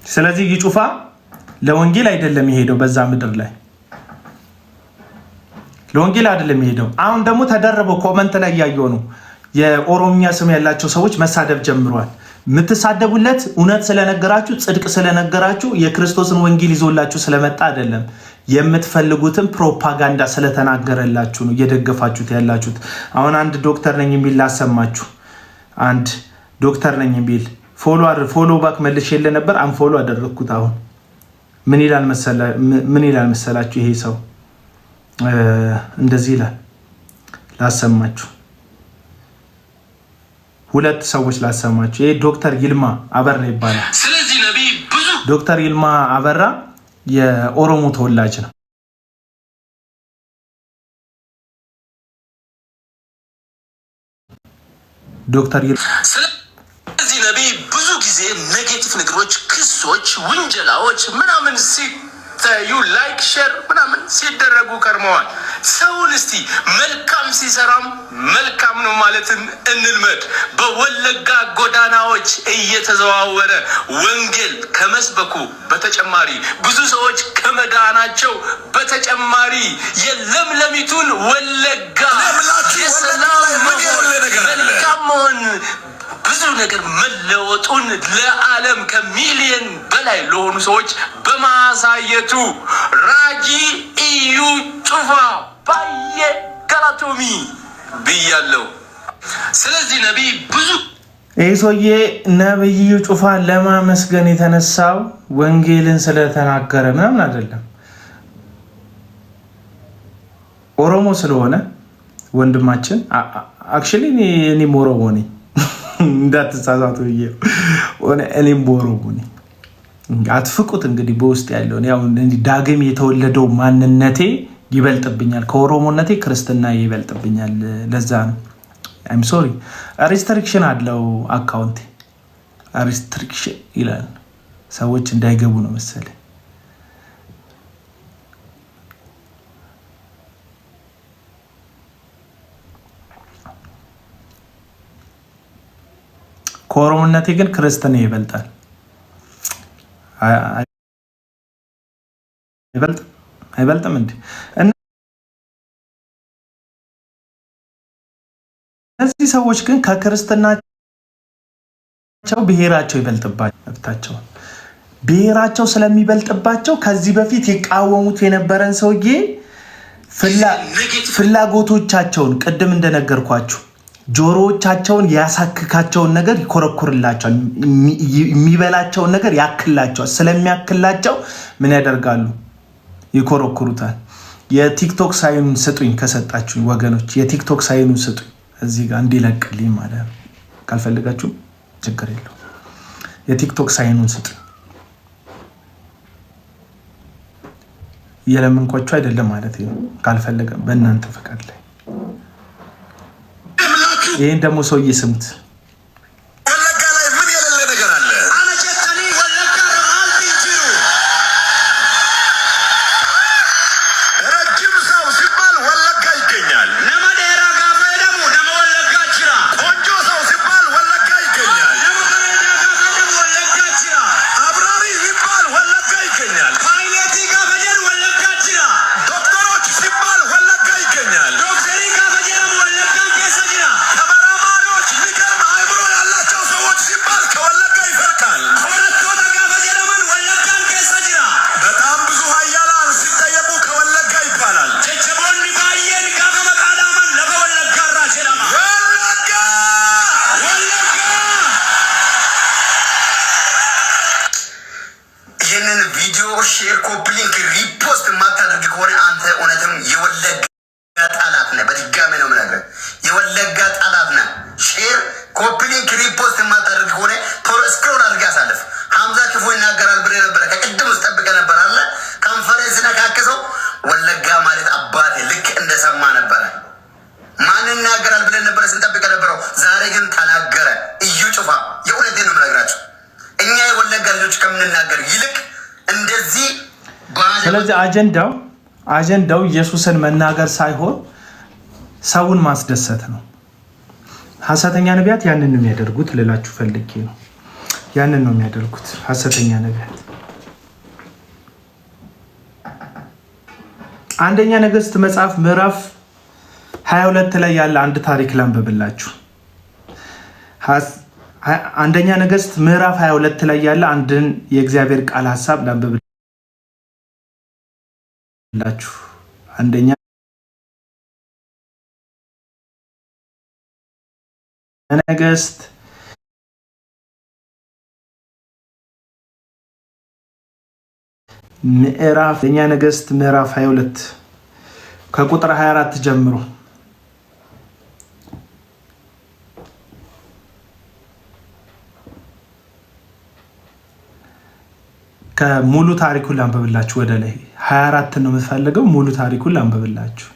ስለዚህ ይጩፋ ለወንጌል አይደለም የሄደው፣ በዛ ምድር ላይ ለወንጌል አይደለም የሄደው። አሁን ደግሞ ተደረበው ኮመንት ላይ ያየው ነው የኦሮሚያ ስም ያላቸው ሰዎች መሳደብ ጀምሯል። የምትሳደቡለት እውነት ስለነገራችሁ ጽድቅ ስለነገራችሁ የክርስቶስን ወንጌል ይዞላችሁ ስለመጣ አይደለም። የምትፈልጉትን ፕሮፓጋንዳ ስለተናገረላችሁ ነው እየደገፋችሁት ያላችሁት። አሁን አንድ ዶክተር ነኝ የሚል ላሰማችሁ። አንድ ዶክተር ነኝ የሚል ፎሎ ባክ መልሼ የለ ነበር አንፎሎ አደረግኩት። አሁን ምን ይላል መሰላችሁ? ይሄ ሰው እንደዚህ ይላል፣ ላሰማችሁ። ሁለት ሰዎች ላሰማችሁ። ይሄ ዶክተር ይልማ አበራ ይባላል። ስለዚህ ነቢይ ብዙ ዶክተር ይልማ አበራ የኦሮሞ ተወላጅ ነው። ዶክተር ስለዚህ ነቢይ ብዙ ጊዜ ኔጌቲቭ ነገሮች፣ ክሶች፣ ውንጀላዎች ምናምን ሲታዩ ላይክ ሼር ምናምን ሲደረጉ ከርመዋል። ሰውን እስቲ መልካም ሲሰራም መልካም ነው ማለትን እንልመድ። በወለጋ ጎዳናዎች እየተዘዋወረ ወንጌል ከመስበኩ በተጨማሪ ብዙ ሰዎች ከመዳናቸው በተጨማሪ የለምለሚቱን ወለጋ የሰላም መሆን መልካም መሆን ብዙ ነገር መለወጡን ለዓለም ከሚሊየን በላይ ለሆኑ ሰዎች በማሳየቱ ራጂ ኢዩ ጩፋ ባየ ገላቶሚ ብያለው። ስለዚህ ነቢይ ብዙ ይህ ሰውዬ ነብዩ ጩፋ ለማመስገን የተነሳው ወንጌልን ስለተናገረ ምናምን አይደለም፣ ኦሮሞ ስለሆነ ወንድማችን። አክቹሊ እኔም ኦሮሞ ነኝ እንዳትሳሳቱ ብዬ እኔም ኦሮሞ ነኝ። አትፍቁት እንግዲህ በውስጥ ያለውን ያው ዳግም የተወለደው ማንነቴ ይበልጥብኛል፣ ከኦሮሞነቴ ክርስትና ይበልጥብኛል። ለዛ ነው አይም ሶሪ። ሪስትሪክሽን አለው አካውንቴ፣ ሪስትሪክሽን ይላል። ሰዎች እንዳይገቡ ነው መሰለኝ። ከኦሮሞነቴ ግን ክርስትና ይበልጣል። አይበልጥም እንዴ? እነዚህ ሰዎች ግን ከክርስትናቸው ብሔራቸው ይበልጥባቸው። ብሔራቸው ስለሚበልጥባቸው ከዚህ በፊት የቃወሙት የነበረን ሰውዬ ፍላጎቶቻቸውን ቅድም እንደነገርኳችሁ ጆሮዎቻቸውን ያሳክካቸውን ነገር ይኮረኩርላቸዋል። የሚበላቸውን ነገር ያክላቸዋል። ስለሚያክላቸው ምን ያደርጋሉ? ይኮረኩሩታል። የቲክቶክ ሳይኑን ስጡኝ ከሰጣችሁ ወገኖች፣ የቲክቶክ ሳይኑን ስጡኝ እዚህ ጋር እንዲለቅልኝ ማለት ነው። ካልፈልጋችሁ ችግር የለው። የቲክቶክ ሳይኑን ስጡኝ። እየለመንኳችሁ አይደለም ማለት ነው። ካልፈለገ በእናንተ ፈቃድ ላይ ይህን ደግሞ ሰውዬ ስሙት። ወለጋ ላይ ምን የሌለ ነገር አለ? አነጨተኒ ወለጋ ረማልቲ ጅሩ ረጅም ሰው ሲባል ወለጋ ይገኛል። ነመ ዴራ ጋፈ ደሙ ነመ ወለጋ ጅራ። ቆንጆ ሰው ሲባል ወለጋ ይገኛል። ነመ በሬዳ ጋፈ ደሙ ወለጋ ጅራ። አብራሪ ሲባል ወለጋ ይገኛል። ፓይሌቲ ጋፈ ጀሩ ወለጋ ጅራ። ዶክተሮች ሲባል ወለጋ ይገኛል። ዶክተሪ ጋፈ ጀሩ ወለጋ ኬሰ ጅራ። ይህንን ቪዲዮ ሼር፣ ኮፒ ሊንክ፣ ሪፖስት የማታደርግ ከሆነ አንተ እውነትም የወለጋ ጠላት ነህ። በድጋሚ ነው የምነግርህ፣ የወለጋ ጠላት ነህ። ሼር፣ ኮፒ ሊንክ፣ ሪፖስት የማታደርግ ከሆነ ቶሎ ስክሮል አድርገህ አሳልፍ። ሀምዛ ክፉ ይናገራል ብለህ ነበረ፣ ከቅድም ውስጥ ጠብቀህ ነበር አለ ኮንፈረንስ ነካክሰው። ወለጋ ማለት አባቴ ልክ እንደሰማ ነበረ። ማን ይናገራል ብለን ነበረ ስንጠብቀ ነበረው። ዛሬ ግን ተናገረ። እዩ ጩፋ፣ የእውነቴን ነው የምነግራቸው። እኛ የወለጋ ልጆች ከምንናገር ይልቅ እንደዚህ። ስለዚህ አጀንዳው ኢየሱስን መናገር ሳይሆን ሰውን ማስደሰት ነው። ሐሰተኛ ነቢያት ያንን ነው የሚያደርጉት ልላችሁ ፈልጌ ነው። ያንን ነው የሚያደርጉት ሐሰተኛ ነቢያት። አንደኛ ነገሥት መጽሐፍ ምዕራፍ 22 ላይ ያለ አንድ ታሪክ ላንብብላችሁ። አንደኛ ነገሥት ምዕራፍ 22 ላይ ያለ አንድን የእግዚአብሔር ቃል ሐሳብ ላንብብላችሁ። አንደኛ ነገሥት ምዕራፍ 22 ከቁጥር 24 ጀምሮ ከሙሉ ታሪኩን ላንብብላችሁ። ወደ ላይ 24 ነው የምፈልገው። ሙሉ ታሪኩን ላንብብላችሁ።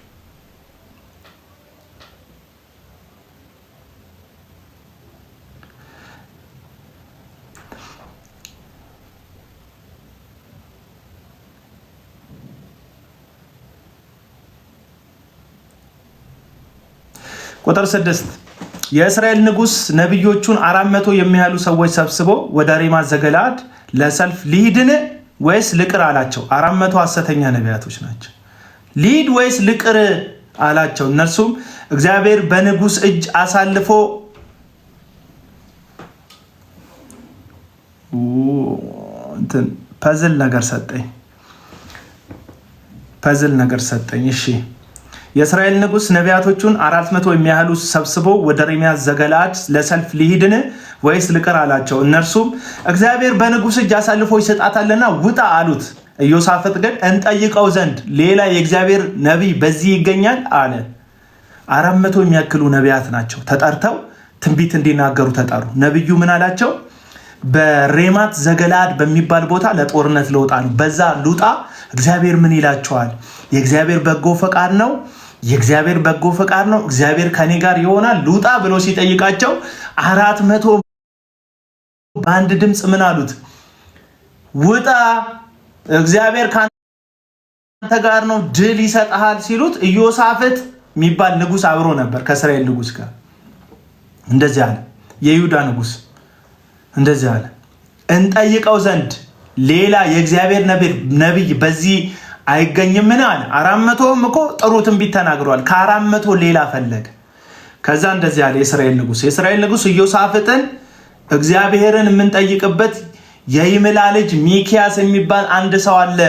ቁጥር 6 የእስራኤል ንጉስ ነቢዮቹን 400 የሚያሉ ሰዎች ሰብስቦ ወደ ሬማት ዘገለዓድ ለሰልፍ ልሂድን ወይስ ልቅር አላቸው። 400 ሐሰተኛ ነቢያቶች ናቸው። ልሂድ ወይስ ልቅር አላቸው። እነርሱም እግዚአብሔር በንጉስ እጅ አሳልፎ ፐዝል ነገር ሰጠኝ። እሺ የእስራኤል ንጉስ ነቢያቶቹን 400 የሚያህሉ ሰብስቦ ወደ ሬማት ዘገለዓድ ለሰልፍ ልሂድን ወይስ ልቅር አላቸው። እነርሱም እግዚአብሔር በንጉስ እጅ አሳልፎ ይሰጣታልና ውጣ አሉት። ኢዮሳፍጥ ግን እንጠይቀው ዘንድ ሌላ የእግዚአብሔር ነቢይ በዚህ ይገኛል አለ። 400 የሚያክሉ ነቢያት ናቸው ተጠርተው ትንቢት እንዲናገሩ ተጠሩ። ነቢዩ ምን አላቸው? በሬማት ዘገለዓድ በሚባል ቦታ ለጦርነት ልወጣ ነው። በዛ ልውጣ፣ እግዚአብሔር ምን ይላቸዋል? የእግዚአብሔር በጎ ፈቃድ ነው፣ የእግዚአብሔር በጎ ፈቃድ ነው፣ እግዚአብሔር ከኔ ጋር ይሆናል፣ ልውጣ ብሎ ሲጠይቃቸው 400 በአንድ ድምፅ ምን አሉት? ውጣ፣ እግዚአብሔር ካንተ ጋር ነው፣ ድል ይሰጥሃል ሲሉት ኢዮሳፍጥ የሚባል ንጉስ አብሮ ነበር ከእስራኤል ንጉስ ጋር። እንደዚህ አለ የይሁዳ ንጉስ፣ እንደዚህ አለ እንጠይቀው ዘንድ ሌላ የእግዚአብሔር ነቢይ በዚህ አይገኝምን አለ። 400ም እኮ ጥሩ ትንቢት ተናግረዋል። ከ400 ሌላ ፈለገ። ከዛ እንደዚህ አለ የእስራኤል ንጉስ ኢዮሳፍጥን እግዚአብሔርን የምንጠይቅበት የይምላ ልጅ ሚክያስ የሚባል አንድ ሰው አለ፣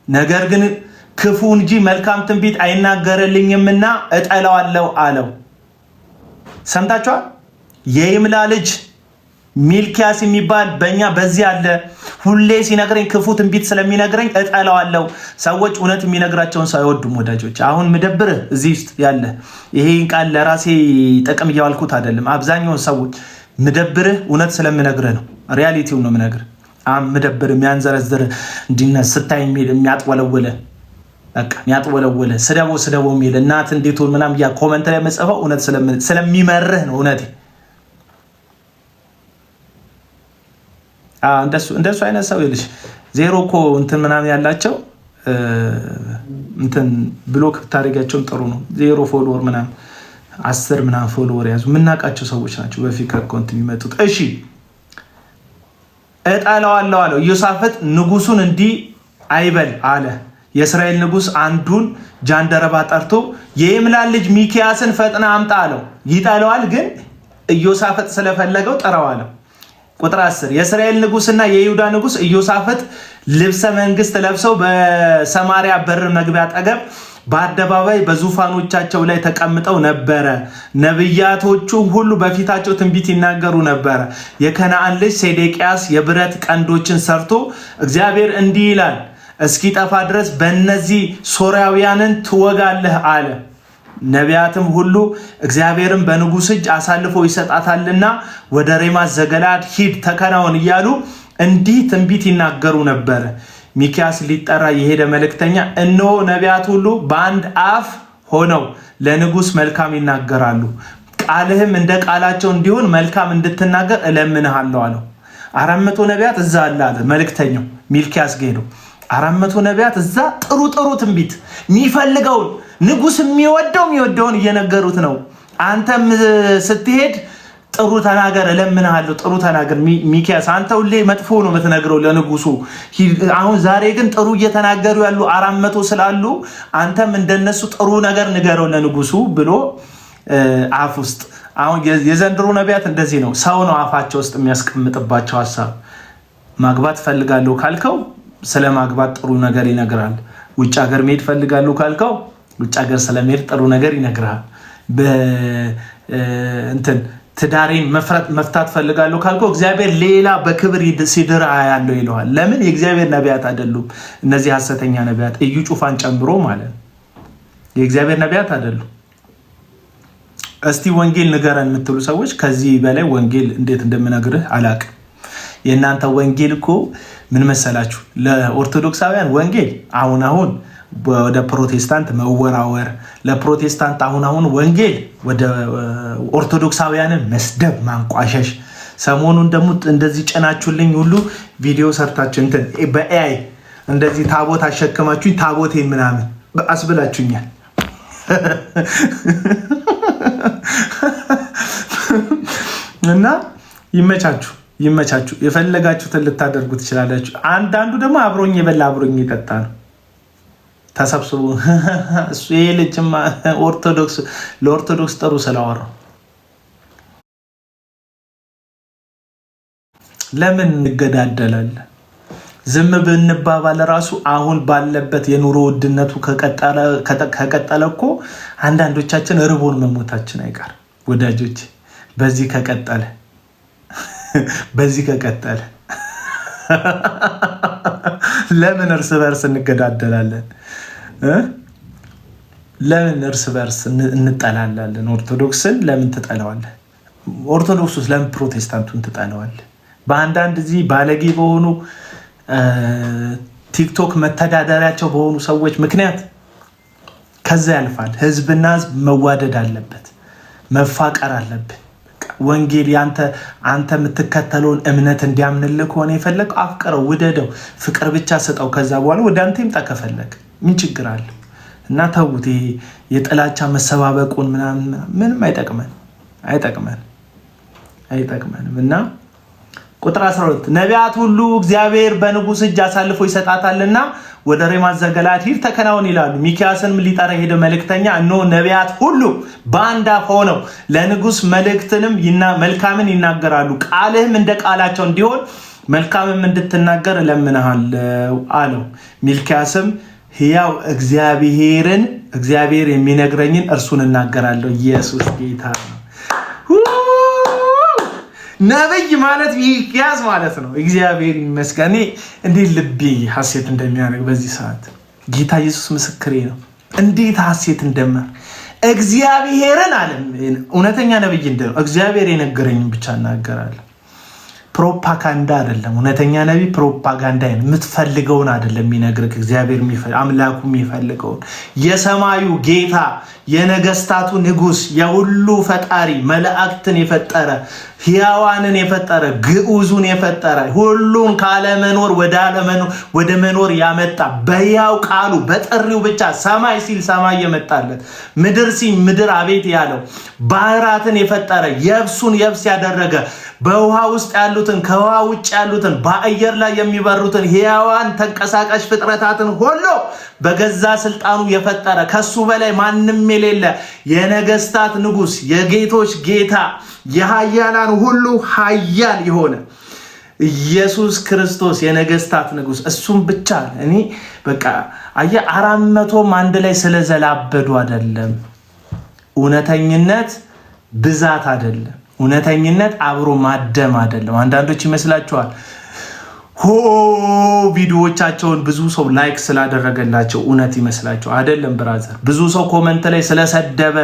ነገር ግን ክፉ እንጂ መልካም ትንቢት አይናገርልኝምና እጠላዋለሁ አለው። ሰምታችኋል? የይምላ ልጅ ሚልኪያስ የሚባል በእኛ በዚህ አለ፣ ሁሌ ሲነግረኝ ክፉ ትንቢት ስለሚነግረኝ እጠላዋለሁ። ሰዎች እውነት የሚነግራቸውን ሰው አይወዱም ወዳጆች። አሁን ምደብርህ እዚህ ውስጥ ያለ ይሄን ቃል ለራሴ ጥቅም እያዋልኩት አይደለም። አብዛኛውን ሰዎች ምደብርህ እውነት ስለምነግርህ ነው። ሪያሊቲውን ነው ምነግርህ። ምደብርህ የሚያንዘረዝር እንዲነ ስታይ የሚያጥወለውለ በቃ የሚያጥወለውለ ስደቦ የሚል እናት እንዴት ሆነ ምናምን ያ ኮመንት ላይ መጽፈው እውነት ስለሚመርህ ነው እውነቴ። እንደሱ አይነት ሰው ይልሽ ዜሮ እኮ እንትን ምናምን ያላቸው እንትን ብሎክ ብታደርጋቸውም ጥሩ ነው። ዜሮ ፎሎወር ምናምን 10 ምናምን ፎሎወር ያዙ የምናውቃቸው ሰዎች ናቸው በፊት አካውንት የሚመጡት። እሺ እጠላዋለሁ አለው። ኢዮሳፍጥ ንጉሱን እንዲህ አይበል አለ። የእስራኤል ንጉስ አንዱን ጃንደረባ ጠርቶ የይምላን ልጅ ሚክያስን ፈጥና አምጣ አለው። ይጠላዋል፣ ግን ኢዮሳፍጥ ስለፈለገው ጠራው አለው። ቁጥር 10 የእስራኤል ንጉስና የይሁዳ ንጉስ ኢዮሳፍጥ ልብሰ መንግስት ለብሰው በሰማሪያ በር መግቢያ አጠገብ በአደባባይ በዙፋኖቻቸው ላይ ተቀምጠው ነበረ። ነቢያቶቹ ሁሉ በፊታቸው ትንቢት ይናገሩ ነበረ። የከነዓን ልጅ ሴዴቅያስ የብረት ቀንዶችን ሰርቶ እግዚአብሔር እንዲህ ይላል እስኪጠፋ ድረስ በእነዚህ ሶርያውያንን ትወጋለህ አለ። ነቢያትም ሁሉ እግዚአብሔርን በንጉስ እጅ አሳልፎ ይሰጣታልና ወደ ሬማት ዘገለዓድ ሂድ ተከናወን እያሉ እንዲህ ትንቢት ይናገሩ ነበረ። ሚክያስ ሊጠራ የሄደ መልእክተኛ እነሆ ነቢያት ሁሉ በአንድ አፍ ሆነው ለንጉስ መልካም ይናገራሉ፣ ቃልህም እንደ ቃላቸው እንዲሆን መልካም እንድትናገር እለምንሃለሁ አለው። 400 ነቢያት እዛ አለ መልእክተኛው ሚልኪያስ ሄደው 400 ነቢያት እዛ ጥሩ ትንቢት የሚፈልገውን ንጉስ የሚወደውን እየነገሩት ነው። አንተም ስትሄድ ጥሩ ተናገር እለምንሃለሁ፣ ጥሩ ተናገር ሚክያስ። አንተ ሁሌ መጥፎ ነው የምትነግረው ለንጉሱ። አሁን ዛሬ ግን ጥሩ እየተናገሩ ያሉ 400 ስላሉ አንተም እንደነሱ ጥሩ ነገር ንገረው ለንጉሱ ብሎ አፍ ውስጥ። አሁን የዘንድሮ ነቢያት እንደዚህ ነው። ሰው ነው አፋቸው ውስጥ የሚያስቀምጥባቸው ሀሳብ። ማግባት ፈልጋለሁ ካልከው ስለ ማግባት ጥሩ ነገር ይነግራል። ውጭ ሀገር መሄድ ፈልጋለሁ ካልከው ውጭ ሀገር ስለመሄድ ጥሩ ነገር ይነግራል። ትዳሬን መፍታት ፈልጋለሁ ካልከው እግዚአብሔር ሌላ በክብር ሲድር ያለው ይለዋል። ለምን? የእግዚአብሔር ነቢያት አይደሉም እነዚህ ሐሰተኛ ነቢያት፣ እዩ ጩፋን ጨምሮ ማለት የእግዚአብሔር ነቢያት አይደሉም። እስቲ ወንጌል ንገረን የምትሉ ሰዎች ከዚህ በላይ ወንጌል እንዴት እንደምነግርህ አላቅም። የእናንተ ወንጌል እኮ ምን መሰላችሁ? ለኦርቶዶክሳውያን ወንጌል አሁን ወደ ፕሮቴስታንት መወራወር፣ ለፕሮቴስታንት አሁን ወንጌል ወደ ኦርቶዶክሳውያንን መስደብ፣ ማንቋሸሽ። ሰሞኑን ደግሞ እንደዚህ ጭናችሁልኝ ሁሉ ቪዲዮ ሰርታችሁ እንትን በኤአይ እንደዚህ ታቦት አሸከማችሁኝ ታቦቴን ምናምን አስብላችሁኛል። እና ይመቻችሁ የፈለጋችሁትን ልታደርጉ ትችላላችሁ። አንዳንዱ ደግሞ አብሮኝ የበላ አብሮኝ የጠጣ ነው ተሰብስቦ እሱ ይሄ ልጅማ ለኦርቶዶክስ ጥሩ ስላወራው ለምን እንገዳደላለን? ዝም ብንባባል ራሱ አሁን ባለበት የኑሮ ውድነቱ ከቀጠለ እኮ አንዳንዶቻችን ርቦን መሞታችን አይቀር ወዳጆች። በዚህ ከቀጠለ ለምን እርስ በርስ እንገዳደላለን? ለምን እርስ በርስ እንጠላላለን? ኦርቶዶክስን ለምን ትጠላዋለህ? ኦርቶዶክሱስ ለምን ፕሮቴስታንቱን ትጠላዋለህ? በአንዳንድ እዚህ ባለጌ በሆኑ ቲክቶክ መተዳደሪያቸው በሆኑ ሰዎች ምክንያት ከዛ ያልፋል። ህዝብና ህዝብ መዋደድ አለበት፣ መፋቀር አለብን። ወንጌል አንተ የምትከተለውን እምነት እንዲያምንልህ ከሆነ የፈለግ አፍቅረው፣ ውደደው፣ ፍቅር ብቻ ስጠው። ከዛ በኋላ ወደ አንተ ይምጣ ከፈለግ ምን ችግር አለ? እና ተውት፣ ይሄ የጥላቻ መሰባበቁን ምንም አይጠቅመንም። እና ቁጥር 12 ነቢያት ሁሉ እግዚአብሔር በንጉሥ እጅ አሳልፎ ይሰጣታልና ወደ ሬማት ዘገለዓድ ሂድ ተከናወን ይላሉ። ሚክያስንም ሊጠራ ሄደ መልእክተኛ እነሆ ነቢያት ሁሉ በአንድ አፍ ሆነው ለንጉሥ መልካምን ይናገራሉ፣ ቃልህም እንደ ቃላቸው እንዲሆን መልካምም እንድትናገር እለምንሃለሁ አለው። ሚልክያስም ሕያው እግዚአብሔር የሚነግረኝን እርሱን እናገራለሁ። ኢየሱስ ጌታ ነው። ነብይ ማለት ሚክያስ ማለት ነው። እግዚአብሔር ይመስገን። እንዴት ልቤ ሐሴት እንደሚያደርግ በዚህ ሰዓት ጌታ ኢየሱስ ምስክሬ ነው። እንዴት ሐሴት እግዚአብሔርን አለ እውነተኛ ነብይ እንደው እግዚአብሔር የነገረኝን ብቻ እናገራለሁ። ፕሮፓጋንዳ አይደለም። እውነተኛ ነብይ ፕሮፓጋንዳ አይደለም። የምትፈልገውን አይደለም የሚነግርህ እግዚአብሔር አምላኩ የሚፈልገውን የሰማዩ ጌታ የነገስታቱ ንጉስ የሁሉ ፈጣሪ መላእክትን የፈጠረ ሕያዋንን የፈጠረ ግዑዙን የፈጠረ ሁሉን ካለመኖር ወደ መኖር ያመጣ በሕያው ቃሉ በጥሪው ብቻ ሰማይ ሲል ሰማይ የመጣለት ምድር ሲል ምድር አቤት ያለው ባህራትን የፈጠረ የብሱን የብስ ያደረገ በውሃ ውስጥ ያሉትን ከውሃ ውጭ ያሉትን በአየር ላይ የሚበሩትን ሕያዋን ተንቀሳቃሽ ፍጥረታትን ሁሉ በገዛ ስልጣኑ የፈጠረ ከሱ በላይ ማንም የሌለ የነገስታት ንጉስ የጌቶች ጌታ የኃያላን ሁሉ ኃያል የሆነ ኢየሱስ ክርስቶስ የነገስታት ንጉስ እሱም ብቻ። እኔ በቃ 400 አንድ ላይ ስለዘላበዱ አይደለም። እውነተኝነት ብዛት አይደለም። እውነተኝነት አብሮ ማደም አይደለም። አንዳንዶች ይመስላችኋል ቪዲዮዎቻቸውን ብዙ ሰው ላይክ ስላደረገላቸው እውነት ይመስላቸው አይደለም። ብራዘር ብዙ ሰው ኮመንት ላይ ስለሰደበ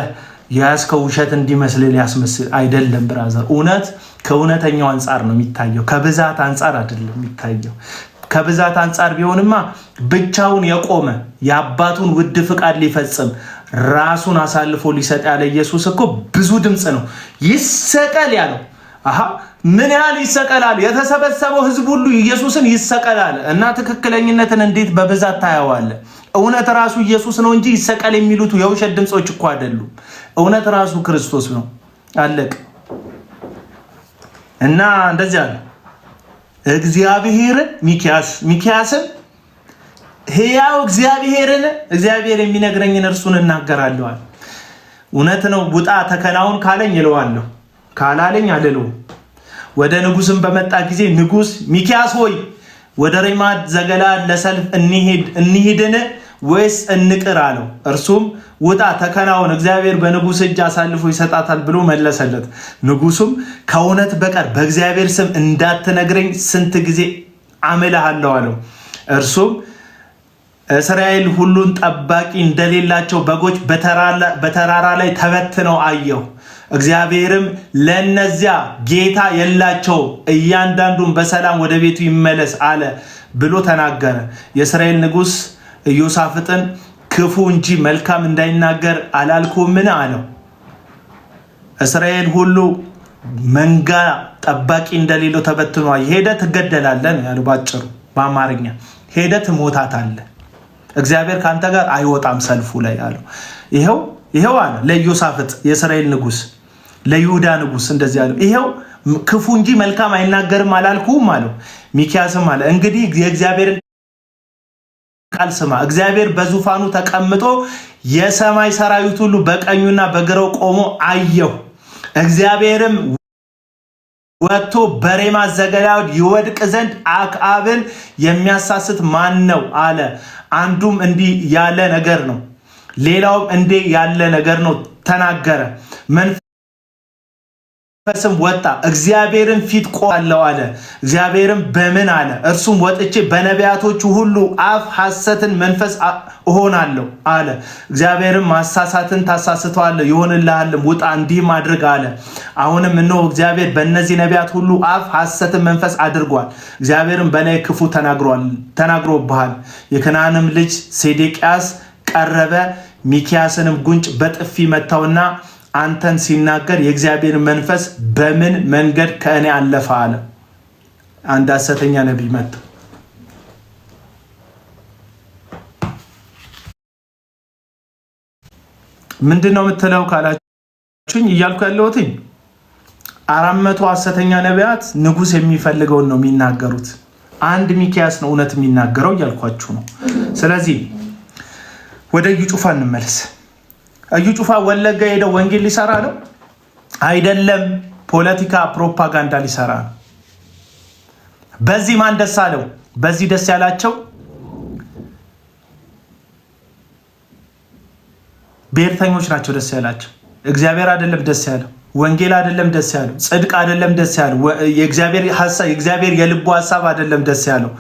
ያስከው ውሸት እንዲመስል ሊያስመስል አይደለም። ብራዘር እውነት ከእውነተኛው አንፃር ነው የሚታየው፣ ከብዛት አንፃር አይደለም የሚታየው። ከብዛት አንፃር ቢሆንማ ብቻውን የቆመ የአባቱን ውድ ፍቃድ ሊፈጽም ራሱን አሳልፎ ሊሰጥ ያለ ኢየሱስ እኮ ብዙ ድምፅ ነው ይሰቀል ያለው። ምን ያህል ይሰቀላል? የተሰበሰበው ህዝብ ሁሉ ኢየሱስን ይሰቀላል። እና ትክክለኝነትን እንዴት በብዛት ታያዋለ? እውነት ራሱ ኢየሱስ ነው እንጂ ይሰቀል የሚሉት የውሸት ድምጾች እኮ አይደሉም። እውነት ራሱ ክርስቶስ ነው። አለቅ እና እንደዚህ አለ እግዚአብሔርን ሚክያስን ሕያው እግዚአብሔር የሚነግረኝን እርሱን እናገራለሁ። እውነት ነው። ውጣ ተከናውን ካለኝ እለዋለሁ፣ ካላለኝ አልለውም። ወደ ንጉስም በመጣ ጊዜ ንጉስ ሚክያስ ሆይ ወደ ሬማት ዘገለዓድ ለሰልፍ እንሂድን ወይስ እንቅር አለው። እርሱም ውጣ ተከናውን፣ እግዚአብሔር በንጉስ እጅ አሳልፎ ይሰጣታል ብሎ መለሰለት። ንጉሱም ከእውነት በቀር በእግዚአብሔር ስም እንዳትነግረኝ ስንት ጊዜ አምልሃለሁ አለው። እርሱም እስራኤል ሁሉን ጠባቂ እንደሌላቸው በጎች በተራራ ላይ ተበትነው አየሁ። እግዚአብሔርም ለነዚያ ጌታ የላቸው እያንዳንዱን በሰላም ወደ ቤቱ ይመለስ አለ ብሎ ተናገረ። የእስራኤል ንጉሥ ኢዮሳፍጥን ክፉ እንጂ መልካም እንዳይናገር አላልኩምን አለው። እስራኤል ሁሉ መንጋ ጠባቂ እንደሌለው ተበትኗል። ሄደ ትገደላለህ ያለው ባጭሩ፣ በአማርኛ ሄደ ትሞታታለህ፣ እግዚአብሔር ካንተ ጋር አይወጣም ሰልፉ ላይ አለው። ይሄው አለ ለኢዮሳፍጥ የእስራኤል ንጉሥ ለይሁዳ ንጉሥ እንደዚህ አለው። ይሄው ክፉ እንጂ መልካም አይናገርም አላልኩም አለው። ሚክያስም አለ እንግዲህ የእግዚአብሔርን ቃል ስማ። እግዚአብሔር በዙፋኑ ተቀምጦ የሰማይ ሰራዊት ሁሉ በቀኙና በግራው ቆሞ አየሁ። እግዚአብሔርም ወጥቶ በሬማት ዘገለዓድ ይወድቅ ዘንድ አክዓብን የሚያሳስት ማን ነው አለ። አንዱም እንዲህ ያለ ነገር ነው፣ ሌላውም እንዲህ ያለ ነገር ነው ተናገረ። መንፈስም ወጣ፣ እግዚአብሔርን ፊት ቆማለሁ አለ። እግዚአብሔርም በምን አለ? እርሱም ወጥቼ በነቢያቶቹ ሁሉ አፍ ሐሰትን መንፈስ እሆናለሁ አለ። እግዚአብሔርም ማሳሳትን ታሳስተዋለህ፣ ይሆንልሃልም፣ ውጣ እንዲህም አድርግ አለ። አሁንም እነሆ እግዚአብሔር በእነዚህ ነቢያት ሁሉ አፍ ሐሰትን መንፈስ አድርጓል። እግዚአብሔርም በላይ ክፉ ተናግሮብሃል። የከነዓናም ልጅ ሴዴቅያስ ቀረበ፣ ሚክያስንም ጉንጭ በጥፊ መታውና አንተን ሲናገር የእግዚአብሔር መንፈስ በምን መንገድ ከእኔ አለፈ አለ። አንድ ሐሰተኛ ነቢይ መጣ። ምንድነው የምትለው ካላችሁኝ እያልኩ ያለሁት 400 ሐሰተኛ ነቢያት ንጉሥ የሚፈልገውን ነው የሚናገሩት። አንድ ሚክያስ ነው እውነት የሚናገረው እያልኳችሁ ነው። ስለዚህ ወደ እዩ ጩፋ እንመለስ። እዩ ጩፋ ወለጋ ሄደው ወንጌል ሊሰራ ነው አይደለም፣ ፖለቲካ ፕሮፓጋንዳ ሊሰራ ነው። በዚህ ማን ደስ አለው? በዚህ ደስ ያላቸው ብሔርተኞች ናቸው ደስ ያላቸው። እግዚአብሔር አይደለም ደስ ያለው፣ ወንጌል አይደለም ደስ ያለው፣ ጽድቅ አይደለም ደስ ያለው፣ የእግዚአብሔር የልቡ ሐሳብ አይደለም ደስ ያለው።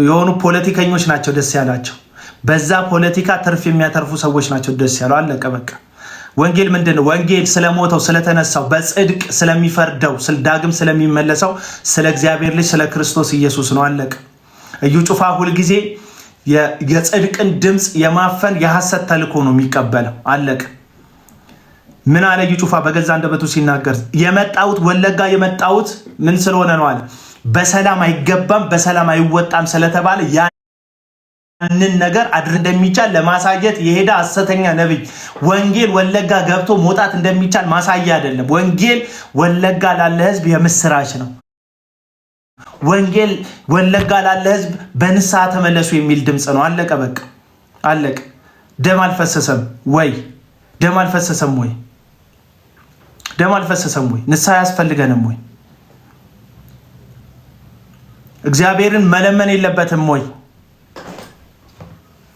የሆኑ ፖለቲከኞች ናቸው ደስ ያላቸው። በዛ ፖለቲካ ትርፍ የሚያተርፉ ሰዎች ናቸው ደስ ያለው። አለቀ በቃ። ወንጌል ምንድነው? ወንጌል ስለሞተው ስለተነሳው በጽድቅ ስለሚፈርደው ዳግም ስለሚመለሰው ስለ እግዚአብሔር ልጅ ስለ ክርስቶስ ኢየሱስ ነው። አለቀ። እዩ ጩፋ ሁልጊዜ የጽድቅን ድምፅ የማፈን የሐሰት ተልእኮ ነው የሚቀበለው። አለቀ። ምን አለ እዩ ጩፋ በገዛ አንደበቱ ሲናገር? የመጣሁት ወለጋ የመጣሁት ምን ስለሆነ ነው አለ። በሰላም አይገባም በሰላም አይወጣም ስለተባለ ያንን ነገር አድር እንደሚቻል ለማሳየት የሄደ ሐሰተኛ ነብይ። ወንጌል ወለጋ ገብቶ መውጣት እንደሚቻል ማሳያ አይደለም። ወንጌል ወለጋ ላለ ህዝብ የምስራች ነው። ወንጌል ወለጋ ላለ ህዝብ በንስሐ ተመለሱ የሚል ድምጽ ነው። አለቀ በቃ አለቀ። ደም አልፈሰሰም ወይ? ደም አልፈሰሰም ወይ? ደም አልፈሰሰም ወይ? ንስሐ ያስፈልገንም ወይ? እግዚአብሔርን መለመን የለበትም ወይ?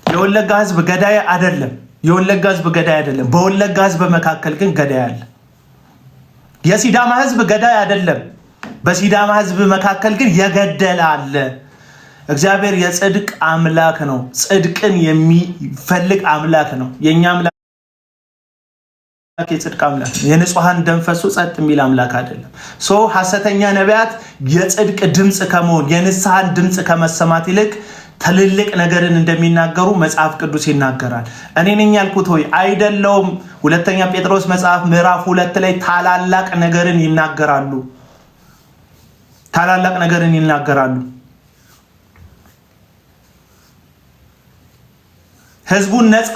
የወለጋ ህዝብ ገዳይ አይደለም። የወለጋ ህዝብ ገዳይ አይደለም። በወለጋ ህዝብ መካከል ግን ገዳይ አለ። የሲዳማ ህዝብ ገዳይ አይደለም። በሲዳማ ህዝብ መካከል ግን የገደለ አለ። እግዚአብሔር የጽድቅ አምላክ ነው። ጽድቅን የሚፈልግ አምላክ ነው። የኛ አምላክ የጽድቅ አምላክ ነው። የንጹሃን ደም ፈሶ ጸጥ የሚል አምላክ አይደለም። ሐሰተኛ ነቢያት የጽድቅ ድምጽ ከመሆን የንስሐን ድምጽ ከመሰማት ይልቅ ትልልቅ ነገርን እንደሚናገሩ መጽሐፍ ቅዱስ ይናገራል። እኔ ነኝ ያልኩት ሆይ አይደለውም። ሁለተኛ ጴጥሮስ መጽሐፍ ምዕራፍ 2 ላይ ታላላቅ ነገርን ይናገራሉ። ታላላቅ ነገርን ይናገራሉ። ህዝቡን ነፃ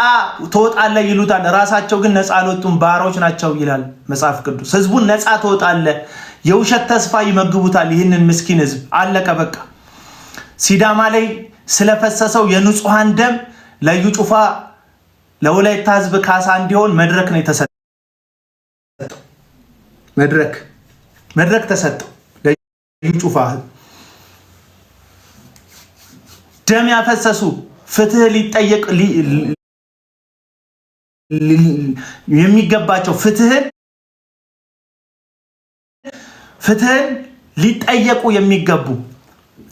ትወጣለህ ይሉታል። ራሳቸው ግን ነፃ አልወጡም፣ ባሮች ናቸው ይላል መጽሐፍ ቅዱስ። ህዝቡን ነፃ ትወጣለህ፣ የውሸት ተስፋ ይመግቡታል ይህንን ምስኪን ህዝብ። አለቀ በቃ። ሲዳማ ላይ ስለፈሰሰው የንጹሃን ደም ለዩ ጩፋ ለወላይታ ህዝብ ካሳ እንዲሆን መድረክ ነው የተሰጠው። መድረክ ተሰጠው ለዩ ጩፋ። ደም ያፈሰሱ ፍትህ ሊጠየቅ የሚገባቸው ፍትህን ሊጠየቁ የሚገቡ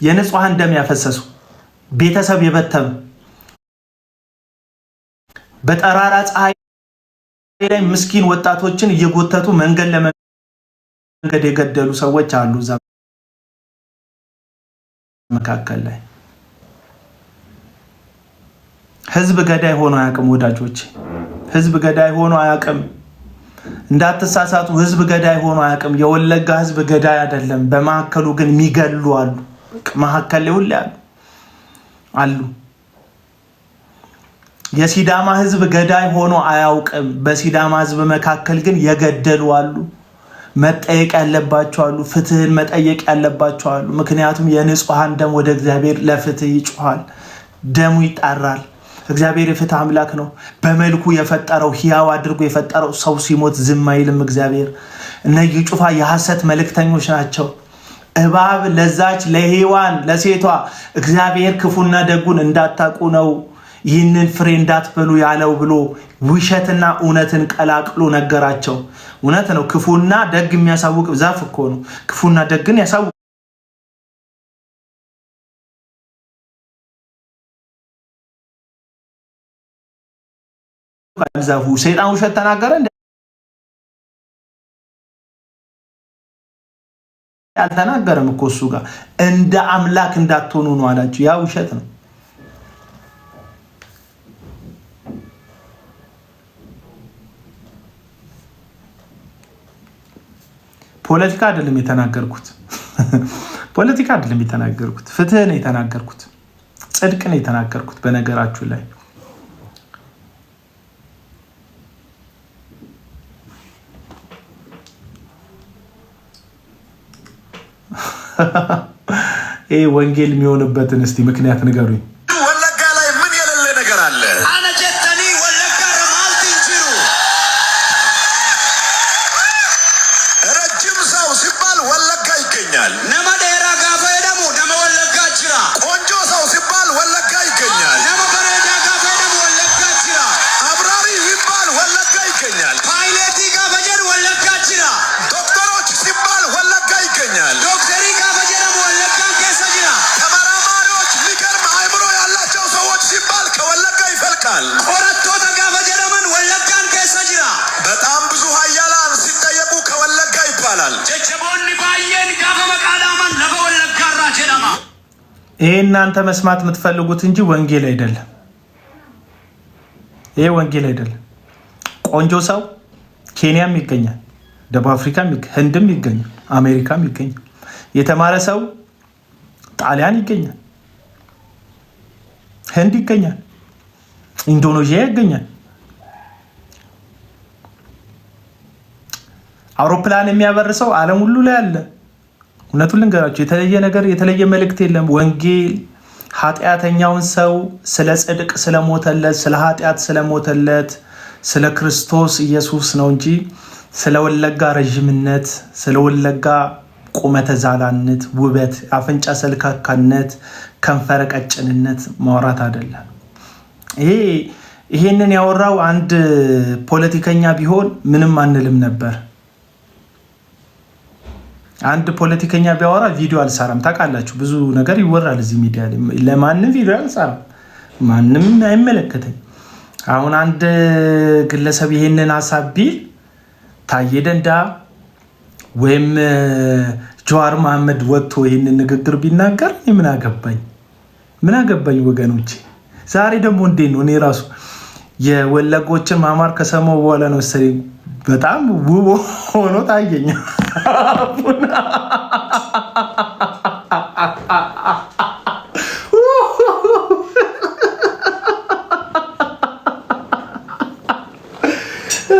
የንጹሃን ደም ያፈሰሱ ቤተሰብ የበተኑ በጠራራ ፀሐይ ላይ ምስኪን ወጣቶችን እየጎተቱ መንገድ ለመንገድ የገደሉ ሰዎች አሉ። እዛ መካከል ላይ ህዝብ ገዳይ ሆኖ አያውቅም ወዳጆች፣ ህዝብ ገዳይ ሆኖ አያውቅም። እንዳትሳሳቱ፣ ህዝብ ገዳይ ሆኖ አያውቅም። የወለጋ ህዝብ ገዳይ አይደለም። በመካከሉ ግን የሚገሉ አሉ። መካከል ላይ ሁሉ አሉ። የሲዳማ ህዝብ ገዳይ ሆኖ አያውቅም። በሲዳማ ህዝብ መካከል ግን የገደሉ አሉ። መጠየቅ ያለባቸው አሉ። ፍትህን መጠየቅ ያለባቸው አሉ። ምክንያቱም የንጹሃን ደም ወደ እግዚአብሔር ለፍትህ ይጮሃል። ደሙ ይጣራል። እግዚአብሔር የፍትህ አምላክ ነው። በመልኩ የፈጠረው ሕያው አድርጎ የፈጠረው ሰው ሲሞት ዝም አይልም እግዚአብሔር። እነዚህ ጩፋ የሐሰት መልእክተኞች ናቸው። እባብ ለዛች ለሔዋን ለሴቷ እግዚአብሔር ክፉና ደጉን እንዳታቁ ነው ይህንን ፍሬ እንዳትበሉ ያለው ብሎ ውሸትና እውነትን ቀላቅሎ ነገራቸው። እውነት ነው። ክፉና ደግ የሚያሳውቅ ዛፍ እኮ ነው። ክፉና ደግን ያሳውቅ ዛፉ። ሰይጣን ውሸት ተናገረ አልተናገረም እኮ እሱ ጋር እንደ አምላክ እንዳትሆኑ ነው አላችሁ። ያ ውሸት ነው። ፖለቲካ አይደለም የተናገርኩት። ፖለቲካ አይደለም የተናገርኩት። ፍትህ ነው የተናገርኩት። ጽድቅ ነው የተናገርኩት። በነገራችሁ ላይ ይሄ ወንጌል የሚሆንበትን እስቲ ምክንያት ንገሩኝ። ወለጋ ላይ ምን የሌለ ነገር አለ? አነጀተኒ ወለጋ ረማልቲ እንጂሩ ረጅም ሰው ሲባል ወለጋ ይገኛል። ነመ ዴራ ጋፈ ደሙ ነመ ወለጋ ጅራ። ቆንጆ ሰው ሲባል ወለጋ ይገኛል። ነመ በሬዳ ጋፈ ደሙ ወለጋ ጅራ። አብራሪ ሲባል ወለጋ ይገኛል። ፓይሌቲ ጋፈ ጀር ወለጋ ጅራ። ዶክተሮች ሲባል ወለጋ ይገኛል። ዶክተሪ ጋፈ ጀር ወለጋ ከሰ ጅራ። ተመራማሪዎች የሚገርም አእምሮ ያላቸው ሰዎች ሲባል ከወለጋ ይፈልቃል። ቆረቶታ ጋፈ ጀረመን ወለጋን ከሰ ጅራ። በጣም ብዙ ኃያላን ሲጠየቁ ከወለጋ ይባላል። ጀጀቦኒ ባየን ጋፈ መቃዳማን ለበ ወለጋ ራ ጀረማ። ይሄ እናንተ መስማት የምትፈልጉት እንጂ ወንጌል አይደለም። ይሄ ወንጌል አይደለም። ቆንጆ ሰው ኬንያም ይገኛል፣ ደቡብ አፍሪካም ይገኛል፣ ህንድም ይገኛል፣ አሜሪካም ይገኛል። የተማረ ሰው ጣሊያን ይገኛል፣ ህንድ ይገኛል፣ ኢንዶኔዥያ ይገኛል። አውሮፕላን የሚያበርሰው ዓለም ሁሉ ላይ አለ። እውነቱን ልንገራችሁ፣ የተለየ ነገር የተለየ መልእክት የለም። ወንጌል ኃጢአተኛውን ሰው ስለ ጽድቅ ስለሞተለት፣ ስለ ኃጢአት ስለሞተለት ስለ ክርስቶስ ኢየሱስ ነው እንጂ ስለ ወለጋ ረዥምነት፣ ስለ ወለጋ ቁመተ ዛላነት፣ ውበት፣ አፍንጫ ሰልካካነት፣ ከንፈረ ቀጭንነት ማውራት አይደለም። ይሄንን ያወራው አንድ ፖለቲከኛ ቢሆን ምንም አንልም ነበር። አንድ ፖለቲከኛ ቢያወራ ቪዲዮ አልሰራም። ታውቃላችሁ፣ ብዙ ነገር ይወራል እዚህ ሚዲያ ላይ። ለማንም ቪዲዮ አልሰራም፣ ማንም አይመለከተኝ። አሁን አንድ ግለሰብ ይሄንን ሀሳብ ቢል ታዬ ደንዳ ወይም ጀዋር መሐመድ ወጥቶ ይሄንን ንግግር ቢናገር ምን አገባኝ? ምን አገባኝ ወገኖቼ። ዛሬ ደግሞ እንዴት ነው እኔ ራሱ የወለጎችን ማማር ከሰማሁ በኋላ ነው መሰለኝ በጣም ውብ ሆኖ ታየኝ።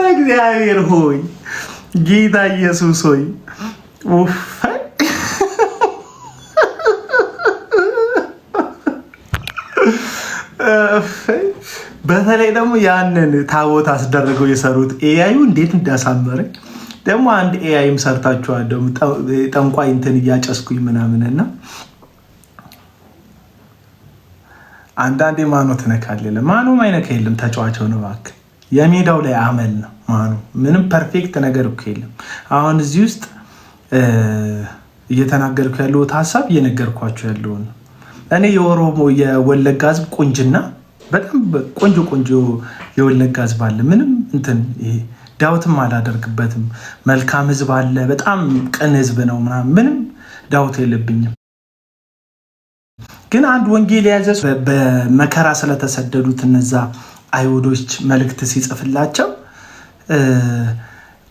እግዚአብሔር ሆይ፣ ጌታ ኢየሱስ ሆይ፣ በተለይ ደግሞ ያንን ታቦት አስደረገው የሰሩት ኤአዩ እንዴት እንዳሳመረኝ ደግሞ አንድ ኤአይም ሰርታችኋል። ደግሞ ጠንቋይ እንትን እያጨስኩኝ ምናምንና አንዳንዴ ማኖ ትነካለለ። ማኖም አይነካ የለም፣ ተጫዋቸው ነው እባክህ። የሜዳው ላይ አመል ነው ማኖ። ምንም ፐርፌክት ነገር እኮ የለም። አሁን እዚህ ውስጥ እየተናገርኩ ያለሁት ሀሳብ እየነገርኳቸው ያለውን እኔ የኦሮሞ የወለጋ ህዝብ ቁንጅና በጣም ቆንጆ የወለጋ ህዝብ አለ። ምንም እንትን ይሄ ዳውትም አላደርግበትም። መልካም ህዝብ አለ። በጣም ቅን ህዝብ ነው ምናምን ምንም ዳውት የለብኝም። ግን አንድ ወንጌል የያዘ በመከራ ስለተሰደዱት እነዛ አይሁዶች መልእክት ሲጽፍላቸው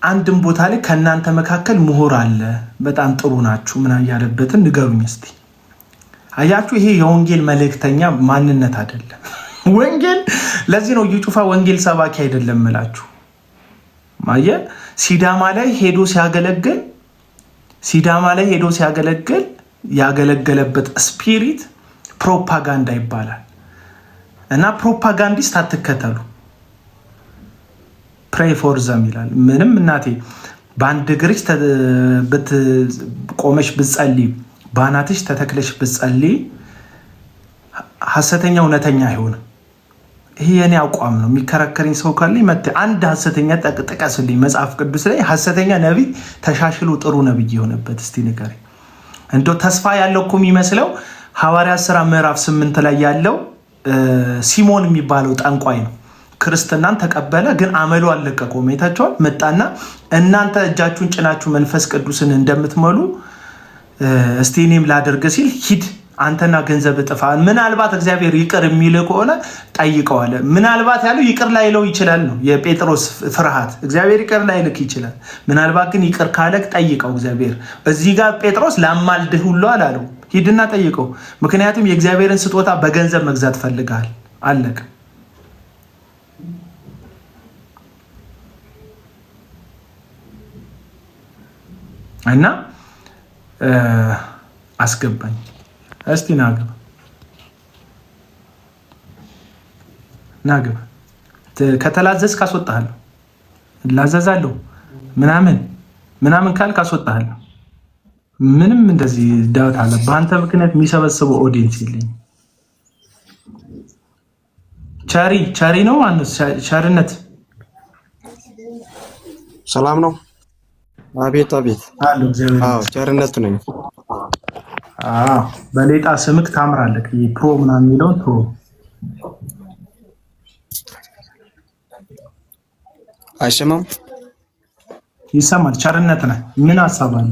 አንድም ቦታ ላይ ከእናንተ መካከል ምሁር አለ በጣም ጥሩ ናችሁ ምናምን ያለበትን ንገሩኝ እስቲ። አያችሁ ይሄ የወንጌል መልእክተኛ ማንነት አይደለም። ወንጌል ለዚህ ነው እዩ ጩፋ ወንጌል ሰባኪ አይደለም እላችሁ። ማየ ሲዳማ ላይ ሄዶ ሲያገለግል ያገለገለበት ስፒሪት ፕሮፓጋንዳ ይባላል። እና ፕሮፓጋንዲስት አትከተሉ። ፕሬይ ፎር ዘም ይላል። ምንም እናቴ በአንድ እግርሽ ቆመሽ ብትጸልይ በአናትሽ ተተክለሽ ብትጸልይ ሐሰተኛ እውነተኛ አይሆንም። ይሄ የኔ አቋም ነው። የሚከራከረኝ ሰው ካለ መጥቶ አንድ ሐሰተኛ ጥቀስልኝ መጽሐፍ ቅዱስ ላይ ሐሰተኛ ነቢይ ተሻሽሎ ጥሩ ነቢይ የሆነበት እስቲ ንገረኝ። እንደው ተስፋ ያለው እኮ የሚመስለው ሐዋርያት ሥራ ምዕራፍ 8 ላይ ያለው ሲሞን የሚባለው ጠንቋይ ነው። ክርስትናን ተቀበለ፣ ግን አመሉ አልለቀቀውም። አይታችኋል። መጣና እናንተ እጃችሁን ጭናችሁ መንፈስ ቅዱስን እንደምትመሉ እስቲ እኔም ላደርግ ሲል ሂድ አንተና ገንዘብ እጥፋ፣ ምናልባት እግዚአብሔር ይቅር የሚል ከሆነ ጠይቀዋል። ምናልባት ያለው ይቅር ላይለው ይችላል ነው የጴጥሮስ ፍርሃት። እግዚአብሔር ይቅር ላይልክ ይችላል። ምናልባት ግን ይቅር ካለክ ጠይቀው እግዚአብሔር። እዚህ ጋር ጴጥሮስ ላማልድህ ሁሉ አላለው፣ ሂድና ጠይቀው። ምክንያቱም የእግዚአብሔርን ስጦታ በገንዘብ መግዛት ፈልጋል። አለቅ እና አስገባኝ እስቲ ናግባ ከተላዘዝክ አስወጣሃለሁ። ላዘዛለሁ ምናምን ካልክ አስወጣሃለሁ። ምንም እንደዚህ ዳውት አለ። በአንተ ምክንያት የሚሰበስበው ኦዲየንስ የለኝም። ቸሪ ነው ማለት ቸርነት ሰላም ነው። አቤት አሉ እግዚአብሔር። አዎ ቸርነት ነኝ። በሌጣ ስምክ ታምራለህ። ፕሮ ምናምን የሚለውን ፕሮ አይሰማም? ይሰማል። ቸርነት ነህ። ምን ሀሳብ አለ?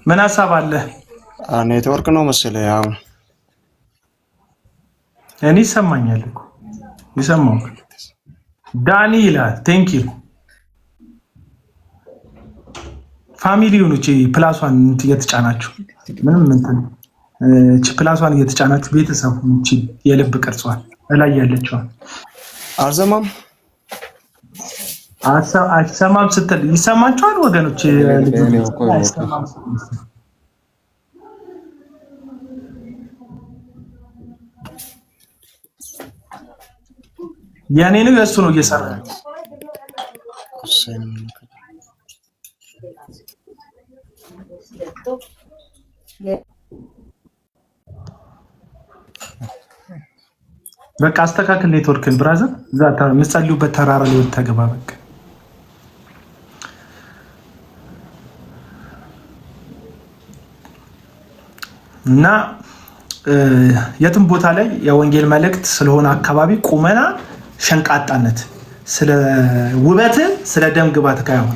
ምን ሀሳብ አለ? ኔትወርክ ነው መሰለኝ። አሁን እኔ ይሰማኛል እኮ ይሰማው። ዳኒ ይላል ቴንክ ዩ ፋሚሊውን እቺ ፕላሷን እየተጫናችሁ ምንም እንትን እቺ ፕላሷን እየተጫናችሁ ቤተሰቡ እቺ የልብ ቅርጿን እላይ ያለችዋን አልሰማም አይሰማም ስትል ይሰማችኋል ወገኖች? ያኔ ነው የእሱ ነው እየሰራ በቃ አስተካክል ኔትወርክን ብራዘር። እዛ የምትጸልዩበት ተራራ ላይ ተገባ በቃ። እና የትም ቦታ ላይ የወንጌል መልእክት ስለሆነ አካባቢ ቁመና ሸንቃጣነት፣ ስለ ውበት፣ ስለ ደም ግባት ካይሆን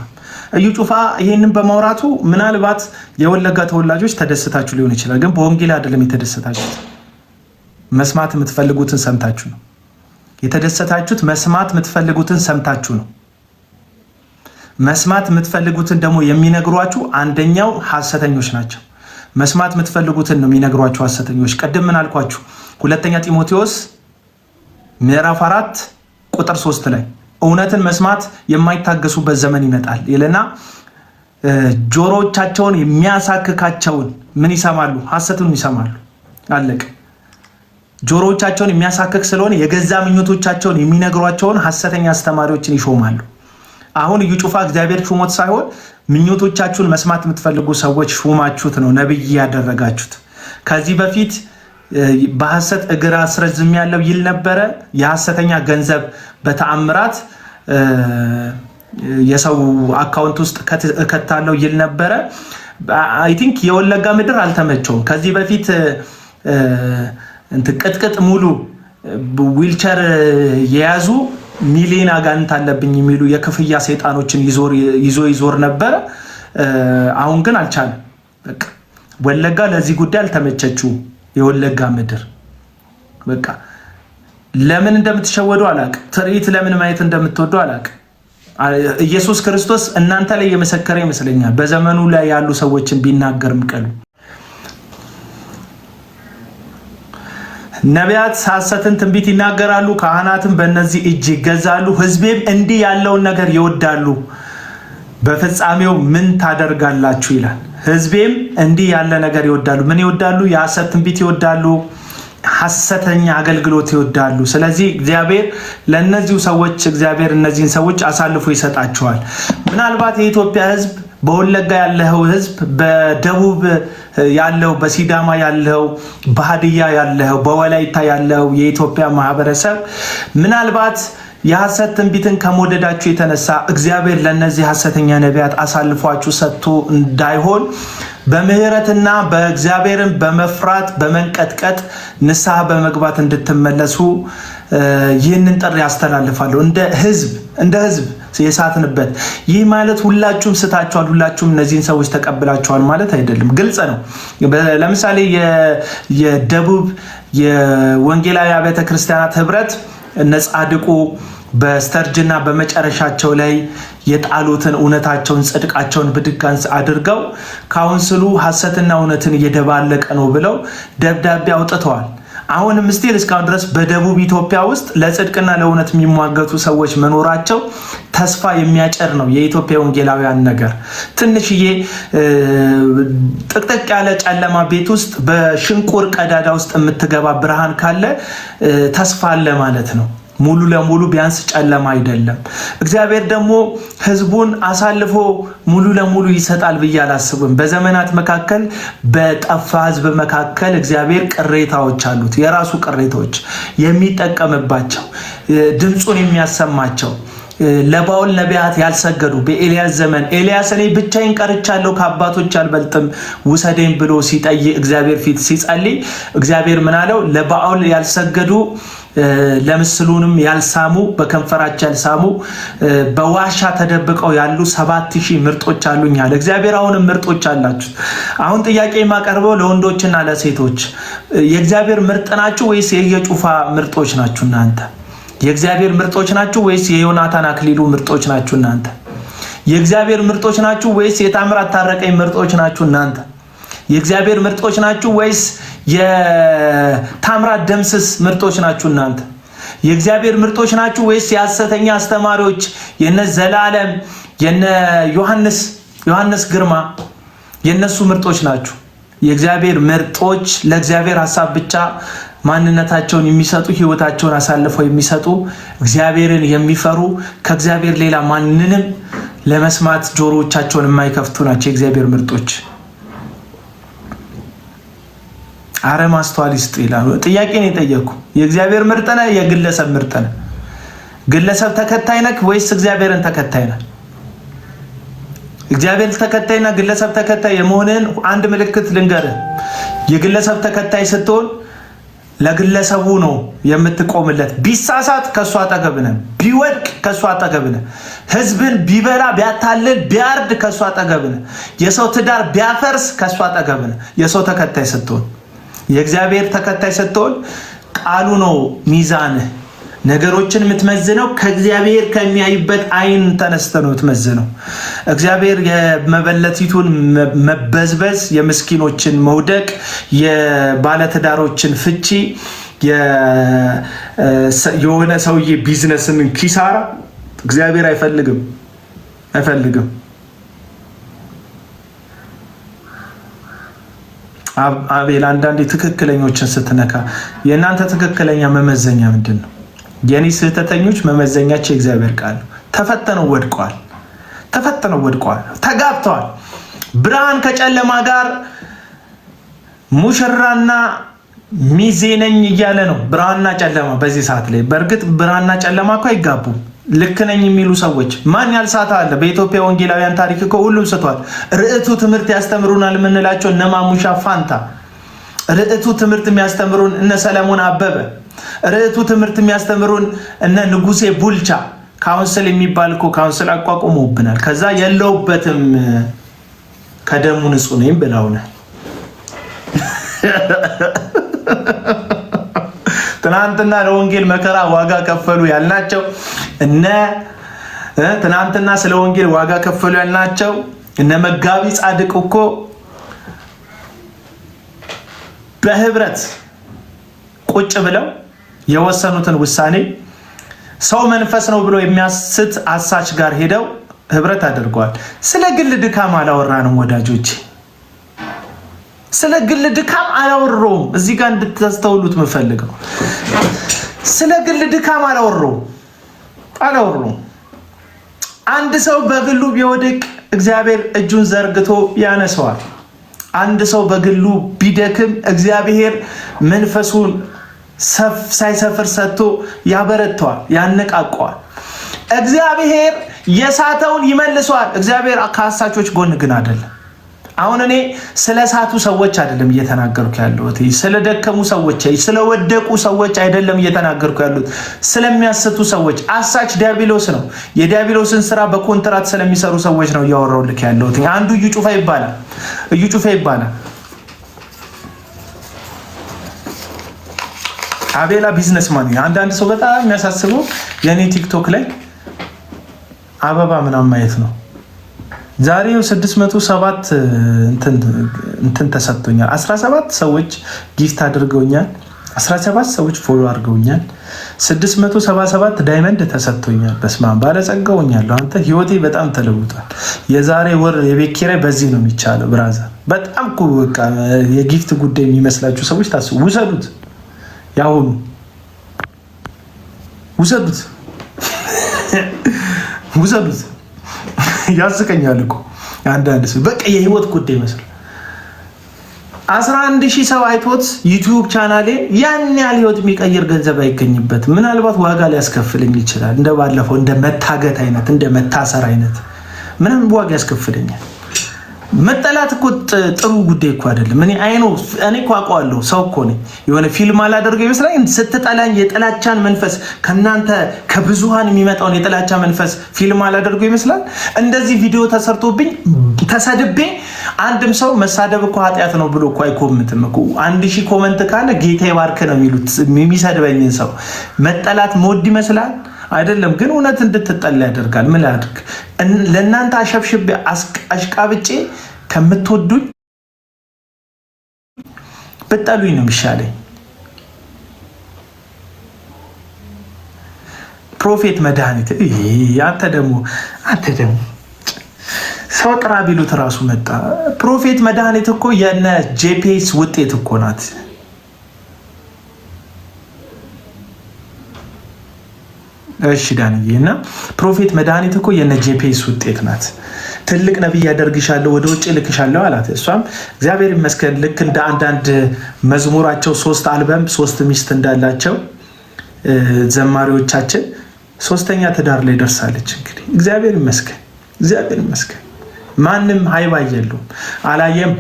እዩ ጩፋ ይሄንን በማውራቱ ምናልባት የወለጋ ተወላጆች ተደስታችሁ ሊሆን ይችላል። ግን በወንጌል አይደለም የተደሰታችሁት። መስማት የምትፈልጉትን ሰምታችሁ ነው የተደሰታችሁት። መስማት የምትፈልጉትን ሰምታችሁ ነው። መስማት የምትፈልጉትን ደግሞ የሚነግሯችሁ አንደኛው ሐሰተኞች ናቸው። መስማት የምትፈልጉትን ነው የሚነግሯችሁ ሐሰተኞች። ቀደም ምን አልኳችሁ? ሁለተኛ ጢሞቴዎስ ምዕራፍ 4 ቁጥር 3 ላይ እውነትን መስማት የማይታገሱበት ዘመን ይመጣል ይለና ጆሮቻቸውን የሚያሳክካቸውን ምን ይሰማሉ? ሐሰትን ይሰማሉ። አለቅ ጆሮቻቸውን የሚያሳክክ ስለሆነ የገዛ ምኞቶቻቸውን የሚነግሯቸውን ሐሰተኛ አስተማሪዎችን ይሾማሉ። አሁን እዩ ጩፋ እግዚአብሔር ሹሞት ሳይሆን ምኞቶቻችሁን መስማት የምትፈልጉ ሰዎች ሹማችሁት ነው ነብይ ያደረጋችሁት። ከዚህ በፊት በሐሰት እግር አስረዝም ያለው ይል ነበረ። የሐሰተኛ ገንዘብ በተአምራት የሰው አካውንት ውስጥ ከታለው ይል ነበረ። አይ ቲንክ የወለጋ ምድር አልተመቸውም። ከዚህ በፊት ቅጥቅጥ ሙሉ ዊልቸር የያዙ ሚሊዮን አጋንንት አለብኝ የሚሉ የክፍያ ሰይጣኖችን ይዞር ነበር። አሁን ግን አልቻለም። በቃ ወለጋ ለዚህ ጉዳይ አልተመቸችው። የወለጋ ምድር በቃ ለምን እንደምትሸወዱ አላውቅም። ትርኢት ለምን ማየት እንደምትወዱ አላውቅም። ኢየሱስ ክርስቶስ እናንተ ላይ የመሰከረ ይመስለኛል። በዘመኑ ላይ ያሉ ሰዎችን ቢናገርም ቀሉ ነቢያት ሐሰትን ትንቢት ይናገራሉ፣ ካህናትም በእነዚህ እጅ ይገዛሉ፣ ሕዝቤም እንዲህ ያለውን ነገር ይወዳሉ፣ በፍጻሜው ምን ታደርጋላችሁ ይላል። ሕዝቤም እንዲህ ያለ ነገር ይወዳሉ። ምን ይወዳሉ? የሐሰት ትንቢት ይወዳሉ፣ ሐሰተኛ አገልግሎት ይወዳሉ። ስለዚህ እግዚአብሔር ለነዚሁ ሰዎች እግዚአብሔር እነዚህን ሰዎች አሳልፎ ይሰጣቸዋል። ምናልባት የኢትዮጵያ ሕዝብ በወለጋ ያለው ሕዝብ፣ በደቡብ ያለው፣ በሲዳማ ያለው፣ በሀዲያ ያለው፣ በወላይታ ያለው የኢትዮጵያ ማህበረሰብ ምናልባት የሐሰት ትንቢትን ከመወደዳችሁ የተነሳ እግዚአብሔር ለነዚህ ሐሰተኛ ነቢያት አሳልፏችሁ ሰጥቶ እንዳይሆን በምህረትና በእግዚአብሔርን በመፍራት በመንቀጥቀጥ ንስሐ በመግባት እንድትመለሱ ይህንን ጥሪ ያስተላልፋለሁ። እንደ ህዝብ የሳትንበት ይህ ማለት ሁላችሁም ስታችኋል፣ ሁላችሁም እነዚህን ሰዎች ተቀብላችኋል ማለት አይደለም። ግልጽ ነው። ለምሳሌ የደቡብ የወንጌላዊ አብያተ ክርስቲያናት ህብረት እነ ጻድቁ በስተርጅና በመጨረሻቸው ላይ የጣሉትን እውነታቸውን ጽድቃቸውን ብድጋን አድርገው ካውንስሉ ሐሰትና እውነትን እየደባለቀ ነው ብለው ደብዳቤ አውጥተዋል። አሁንም ስቲል እስካሁን ድረስ በደቡብ ኢትዮጵያ ውስጥ ለጽድቅና ለእውነት የሚሟገቱ ሰዎች መኖራቸው ተስፋ የሚያጨር ነው። የኢትዮጵያ ወንጌላውያን ነገር ትንሽዬ ጥቅጥቅ ያለ ጨለማ ቤት ውስጥ በሽንቁር ቀዳዳ ውስጥ የምትገባ ብርሃን ካለ ተስፋ አለ ማለት ነው። ሙሉ ለሙሉ ቢያንስ ጨለማ አይደለም። እግዚአብሔር ደግሞ ህዝቡን አሳልፎ ሙሉ ለሙሉ ይሰጣል ብዬ አላስብም። በዘመናት መካከል በጠፋ ህዝብ መካከል እግዚአብሔር ቅሬታዎች አሉት። የራሱ ቅሬታዎች የሚጠቀምባቸው ድምፁን የሚያሰማቸው ለባኦል ነቢያት ያልሰገዱ በኤልያስ ዘመን ኤልያስ እኔ ብቻዬን ቀርቻለሁ ከአባቶች አልበልጥም ውሰደኝ ብሎ ሲጠይቅ እግዚአብሔር ፊት ሲጸልይ እግዚአብሔር ምን አለው? ለባኦል ያልሰገዱ ለምስሉንም ያልሳሙ በከንፈራቸው ያልሳሙ በዋሻ ተደብቀው ያሉ 7000 ምርጦች አሉኝ አለ እግዚአብሔር። አሁንም ምርጦች አላችሁ። አሁን ጥያቄ የማቀርበው ለወንዶችና ለሴቶች የእግዚአብሔር ምርጥ ናችሁ ወይስ የየጩፋ ምርጦች ናችሁ እናንተ? የእግዚአብሔር ምርጦች ናችሁ ወይስ የዮናታን አክሊሉ ምርጦች ናችሁ እናንተ? የእግዚአብሔር ምርጦች ናችሁ ወይስ የታምራት ታረቀኝ ምርጦች ናችሁ እናንተ? የእግዚአብሔር ምርጦች ናችሁ ወይስ የታምራት ደምስስ ምርጦች ናችሁ እናንተ? የእግዚአብሔር ምርጦች ናችሁ ወይስ የሐሰተኛ አስተማሪዎች የነ ዘላለም የነ ዮሐንስ ግርማ የነሱ ምርጦች ናችሁ? የእግዚአብሔር ምርጦች ለእግዚአብሔር ሐሳብ ብቻ ማንነታቸውን የሚሰጡ ህይወታቸውን አሳልፈው የሚሰጡ እግዚአብሔርን የሚፈሩ ከእግዚአብሔር ሌላ ማንንም ለመስማት ጆሮዎቻቸውን የማይከፍቱ ናቸው የእግዚአብሔር ምርጦች። አረ ማስተዋል ይስጥ ይላል። ጥያቄ ነው የጠየኩ። የእግዚአብሔር ምርጥ ነህ? የግለሰብ ምርጥ ነህ? ግለሰብ ተከታይ ነህ ወይስ እግዚአብሔርን ተከታይ ነህ? እግዚአብሔር ተከታይና ግለሰብ ተከታይ የመሆንን አንድ ምልክት ልንገርህ። የግለሰብ ተከታይ ስትሆን ለግለሰቡ ነው የምትቆምለት። ቢሳሳት ከሱ አጠገብ ነህ፣ ቢወድቅ ከሱ አጠገብ ነህ። ህዝብን ቢበላ ቢያታልል ቢያርድ ከሱ አጠገብ ነህ። የሰው ትዳር ቢያፈርስ ከሱ አጠገብ ነህ። የሰው ተከታይ ስትሆን፣ የእግዚአብሔር ተከታይ ስትሆን ቃሉ ነው ሚዛንህ። ነገሮችን የምትመዝነው ከእግዚአብሔር ከሚያይበት አይን ተነስተህ ነው የምትመዝነው። እግዚአብሔር የመበለቲቱን መበዝበዝ፣ የምስኪኖችን መውደቅ፣ የባለትዳሮችን ፍቺ፣ የሆነ ሰውዬ ቢዝነስን ኪሳራ እግዚአብሔር አይፈልግም። አቤል አንዳንዴ ትክክለኞችን ስትነካ የእናንተ ትክክለኛ መመዘኛ ምንድን ነው? የኔ ስህተተኞች መመዘኛቸው የእግዚአብሔር ቃል ነው። ተፈተነው ወድቀዋል፣ ተጋብተዋል። ብርሃን ከጨለማ ጋር ሙሽራና ሚዜ ነኝ እያለ ነው። ብርሃንና ጨለማ በዚህ ሰዓት ላይ በእርግጥ ብርሃንና ጨለማ እኮ አይጋቡም። ልክ ነኝ የሚሉ ሰዎች ማን ያልሳተ አለ? በኢትዮጵያ ወንጌላውያን ታሪክ እኮ ሁሉም ስቷል። ርዕቱ ትምህርት ያስተምሩናል የምንላቸው እነ ማሙሻ ፋንታ፣ ርዕቱ ትምህርት የሚያስተምሩን እነ ሰለሞን አበበ፣ ርዕቱ ትምህርት የሚያስተምሩን እነ ንጉሴ ቡልቻ ካውንስል የሚባል እኮ ካውንስል አቋቁመውብናል። ከዛ የለውበትም ከደሙ ንጹህ ነኝ ብለውናል። ትናንትና ለወንጌል መከራ ዋጋ ከፈሉ ያልናቸው ትናንትና ስለ ወንጌል ዋጋ ከፈሉ ያልናቸው እነ መጋቢ ጻድቅ እኮ በህብረት ቁጭ ብለው የወሰኑትን ውሳኔ ሰው መንፈስ ነው ብሎ የሚያስት አሳች ጋር ሄደው ህብረት አድርገዋል። ስለ ግል ድካም አላወራንም ወዳጆች፣ ስለ ግል ድካም አላወራውም። እዚህ ጋር እንድታስተውሉት የምፈልገው ስለ ግል ድካም አላወራውም። አንድ ሰው በግሉ ቢወድቅ እግዚአብሔር እጁን ዘርግቶ ያነሰዋል። አንድ ሰው በግሉ ቢደክም እግዚአብሔር መንፈሱን ሳይሰፍር ሰጥቶ ያበረተዋል፣ ያነቃቀዋል። እግዚአብሔር የሳተውን ይመልሰዋል። እግዚአብሔር ከአሳቾች ጎን ግን አይደለም። አሁን እኔ ስለ ሳቱ ሰዎች አይደለም እየተናገርኩ ያለሁት፣ ስለደከሙ ሰዎች፣ ስለወደቁ ሰዎች አይደለም እየተናገርኩ ያለሁት፣ ስለሚያስቱ ሰዎች። አሳች ዲያብሎስ ነው። የዲያብሎስን ስራ በኮንትራት ስለሚሰሩ ሰዎች ነው እያወራሁልክ ያለሁት። አንዱ እዩ ጩፋ ይባላል። አቤላ ቢዝነስማን። አንዳንድ ሰው በጣም የሚያሳስበው የኔ ቲክቶክ ላይ አበባ ምናምን ማየት ነው። ዛሬው 607 እንትን ተሰጥቶኛል። 17 ሰዎች ጊፍት አድርገውኛል። 17 ሰዎች ፎሎ አድርገውኛል። 677 ዳይመንድ ተሰጥቶኛል። በስማም ባለጸጋውኛለሁ። አንተ ህይወቴ በጣም ተለውጧል። የዛሬ ወር የቤት ኪራይ በዚህ ነው የሚቻለው። ብራዘር በጣም በቃ የጊፍት ጉዳይ የሚመስላችሁ ሰዎች ታስቡ፣ ውሰዱት። ያሁኑ ውሰዱት። ያስቀኛል እኮ አንዳንድ ሰው በቃ የህይወት ጉዳይ ይመስል 11,000 ሰው አይቶት ዩቲዩብ ቻናሌ ያን ያህል ህይወት የሚቀይር ገንዘብ አይገኝበት። ምናልባት ዋጋ ሊያስከፍለኝ ይችላል። እንደ ባለፈው እንደ መታገት አይነት እንደ መታሰር አይነት ምንም ዋጋ ያስከፍለኛል። መጠላት እኮ ጥሩ ጉዳይ እኮ አይደለም። እኔ እኮ አውቀዋለሁ። ሰው እኮ ነኝ። የሆነ ፊልም አላደርገው ይመስላል። ስትጠላኝ የጥላቻን መንፈስ ከናንተ ከብዙሃን የሚመጣውን የጥላቻ መንፈስ ፊልም አላደርገው ይመስላል። እንደዚህ ቪዲዮ ተሰርቶብኝ ተሰድቤ አንድም ሰው መሳደብ እኮ ኃጢአት ነው ብሎ እኮ አይኮምትም እኮ። 1000 ኮመንት ካለ ጌታ ይባርክ ነው የሚሉት። የሚሰድበኝን ሰው መጠላት ሞድ ይመስላል አይደለም። ግን እውነት እንድትጠላ ያደርጋል። ምን ላድርግ? ለእናንተ አሸብሽቤ አሽቃብጬ ከምትወዱኝ ብጠሉኝ ነው የሚሻለኝ። ፕሮፌት መድኃኒት አንተ ደግሞ ሰው ጥራ ቢሉት እራሱ መጣ። ፕሮፌት መድኃኒት እኮ የነ ጄፒኤስ ውጤት እኮ ናት። እሺ ዳንዬ፣ እና ፕሮፌት መድኃኒት እኮ የነ ጄፒኤስ ውጤት ናት። ትልቅ ነብይ ያደርግሻለሁ፣ ወደ ውጭ ልክሻለሁ አላት። እሷም እግዚአብሔር ይመስገን ልክ እንደ አንዳንድ መዝሙራቸው 3 አልበም 3 ሚስት እንዳላቸው ዘማሪዎቻችን 3ኛ ትዳር ላይ ደርሳለች። እንግዲህ እግዚአብሔር ይመስገን። ማንም ሀይባ የለውም። አላየም።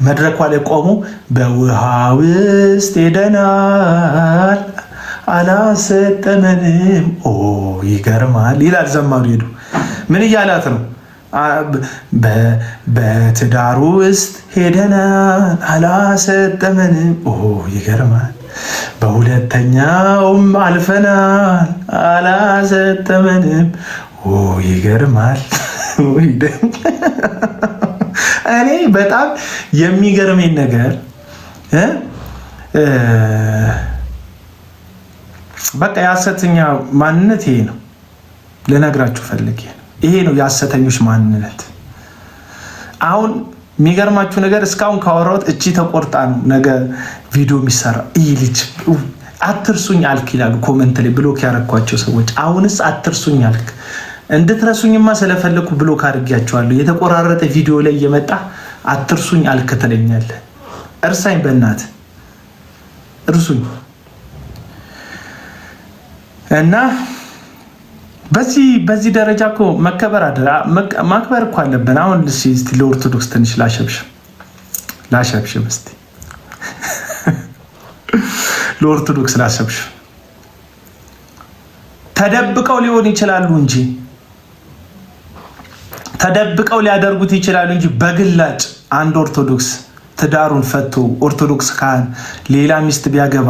መድረኳ ላይ ቆሙ በውሃ ውስጥ ሄደናል አላሰጠመንም፣ ይገርማል ይላል ዘማሪ። ሄዱ ምን እያላት ነው? በትዳሩ ውስጥ ሄደናል አላሰጠመንም፣ ይገርማል። በሁለተኛውም አልፈናል አላሰጠመንም፣ ይገርማል። እኔ በጣም የሚገርመኝ ነገር በቃ የሐሰተኛ ማንነት ይሄ ነው። ልነግራችሁ ፈልጌ ይሄ ነው የሐሰተኞች ማንነት። አሁን የሚገርማችሁ ነገር እስካሁን ካወራሁት እቺ ተቆርጣ ነው ነገ ቪዲዮ የሚሰራ። ይህ ልጅ አትርሱኝ አልክ ይላሉ ኮመንት ላይ ብሎክ ያረኳቸው ሰዎች። አሁንስ አትርሱኝ አልክ። እንድትረሱኝማ ስለፈለኩ ብሎክ አድርጊያቸዋለሁ። የተቆራረጠ ቪዲዮ ላይ እየመጣ አትርሱኝ አልክ ትለኛለህ። እርሳኝ፣ በእናትህ እርሱኝ። እና በዚህ ደረጃ እኮ መከበር ማክበር እኮ አለብን። አሁን እስቲ ለኦርቶዶክስ ትንሽ ላሸብሽብ እስቲ ለኦርቶዶክስ ላሸብሽብ። ተደብቀው ሊሆን ይችላሉ እንጂ ተደብቀው ሊያደርጉት ይችላሉ እንጂ በግላጭ አንድ ኦርቶዶክስ ትዳሩን ፈቶ ኦርቶዶክስ ካህን ሌላ ሚስት ቢያገባ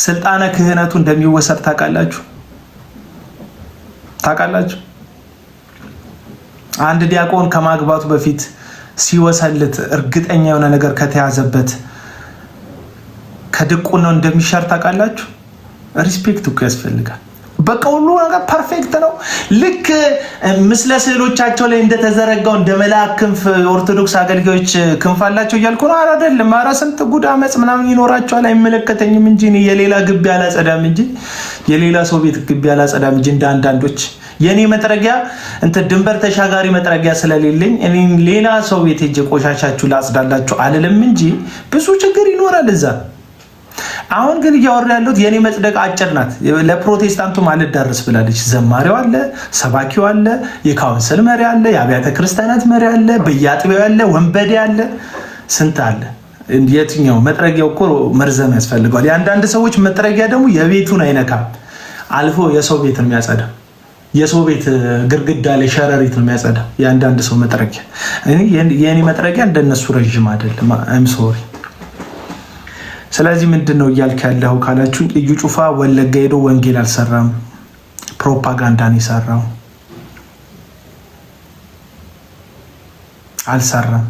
ስልጣነ ክህነቱ እንደሚወሰድ ታውቃላችሁ? አንድ ዲያቆን ከማግባቱ በፊት ሲወሰልት እርግጠኛ የሆነ ነገር ከተያዘበት ከድቁናው እንደሚሻር ታውቃላችሁ? ሪስፔክት እኮ ያስፈልጋል። በቃ ሁሉ ነገር ፐርፌክት ነው። ልክ ምስለ ስዕሎቻቸው ላይ እንደተዘረጋው እንደ መልአክ ክንፍ ኦርቶዶክስ አገልጋዮች ክንፍ አላቸው እያልኩ ነው። አይደለም። ኧረ ስንት ጉድ አመፅ ምናምን ይኖራቸዋል። አይመለከተኝም እንጂ የሌላ ግቢ አላጸዳም እንጂ የሌላ ሰው ቤት ግቢ አላጸዳም እንጂ እንደ አንዳንዶች የኔ መጥረጊያ ድንበር ተሻጋሪ መጥረጊያ ስለሌለኝ እኔ ሌላ ሰው ቤት ሄጄ ቆሻሻችሁ ላጽዳላችሁ አልልም እንጂ ብዙ ችግር ይኖራል እዛ። አሁን ግን እያወራ ያለሁት የኔ መጽደቅ አጭር ናት። ለፕሮቴስታንቱ ማለት ዳርስ ብላለች። ዘማሪው አለ፣ ሰባኪው አለ፣ የካውንስል መሪ አለ፣ የአብያተ ክርስቲያናት መሪ አለ፣ በየአጥቢያው አለ፣ ወንበዴ አለ፣ ስንት አለ። የትኛው መጥረጊያው እኮ መርዘም ያስፈልገዋል። የአንዳንድ ሰዎች መጥረጊያ ደግሞ የቤቱን አይነካም፣ አልፎ የሰው ቤት ነው የሚያጸዳ። የሰው ቤት ግድግዳ ላይ ሸረሪት ነው የሚያጸዳ የአንዳንድ ሰው መጥረጊያ። የኔ መጥረጊያ እንደነሱ ረዥም አይደለም። አይም ሶሪ። ስለዚህ ምንድን ነው እያልክ ያለው ካላችሁ እዩ ጩፋ ወለጋ ሄዶ ወንጌል አልሰራም፣ ፕሮፓጋንዳን የሰራው አልሰራም።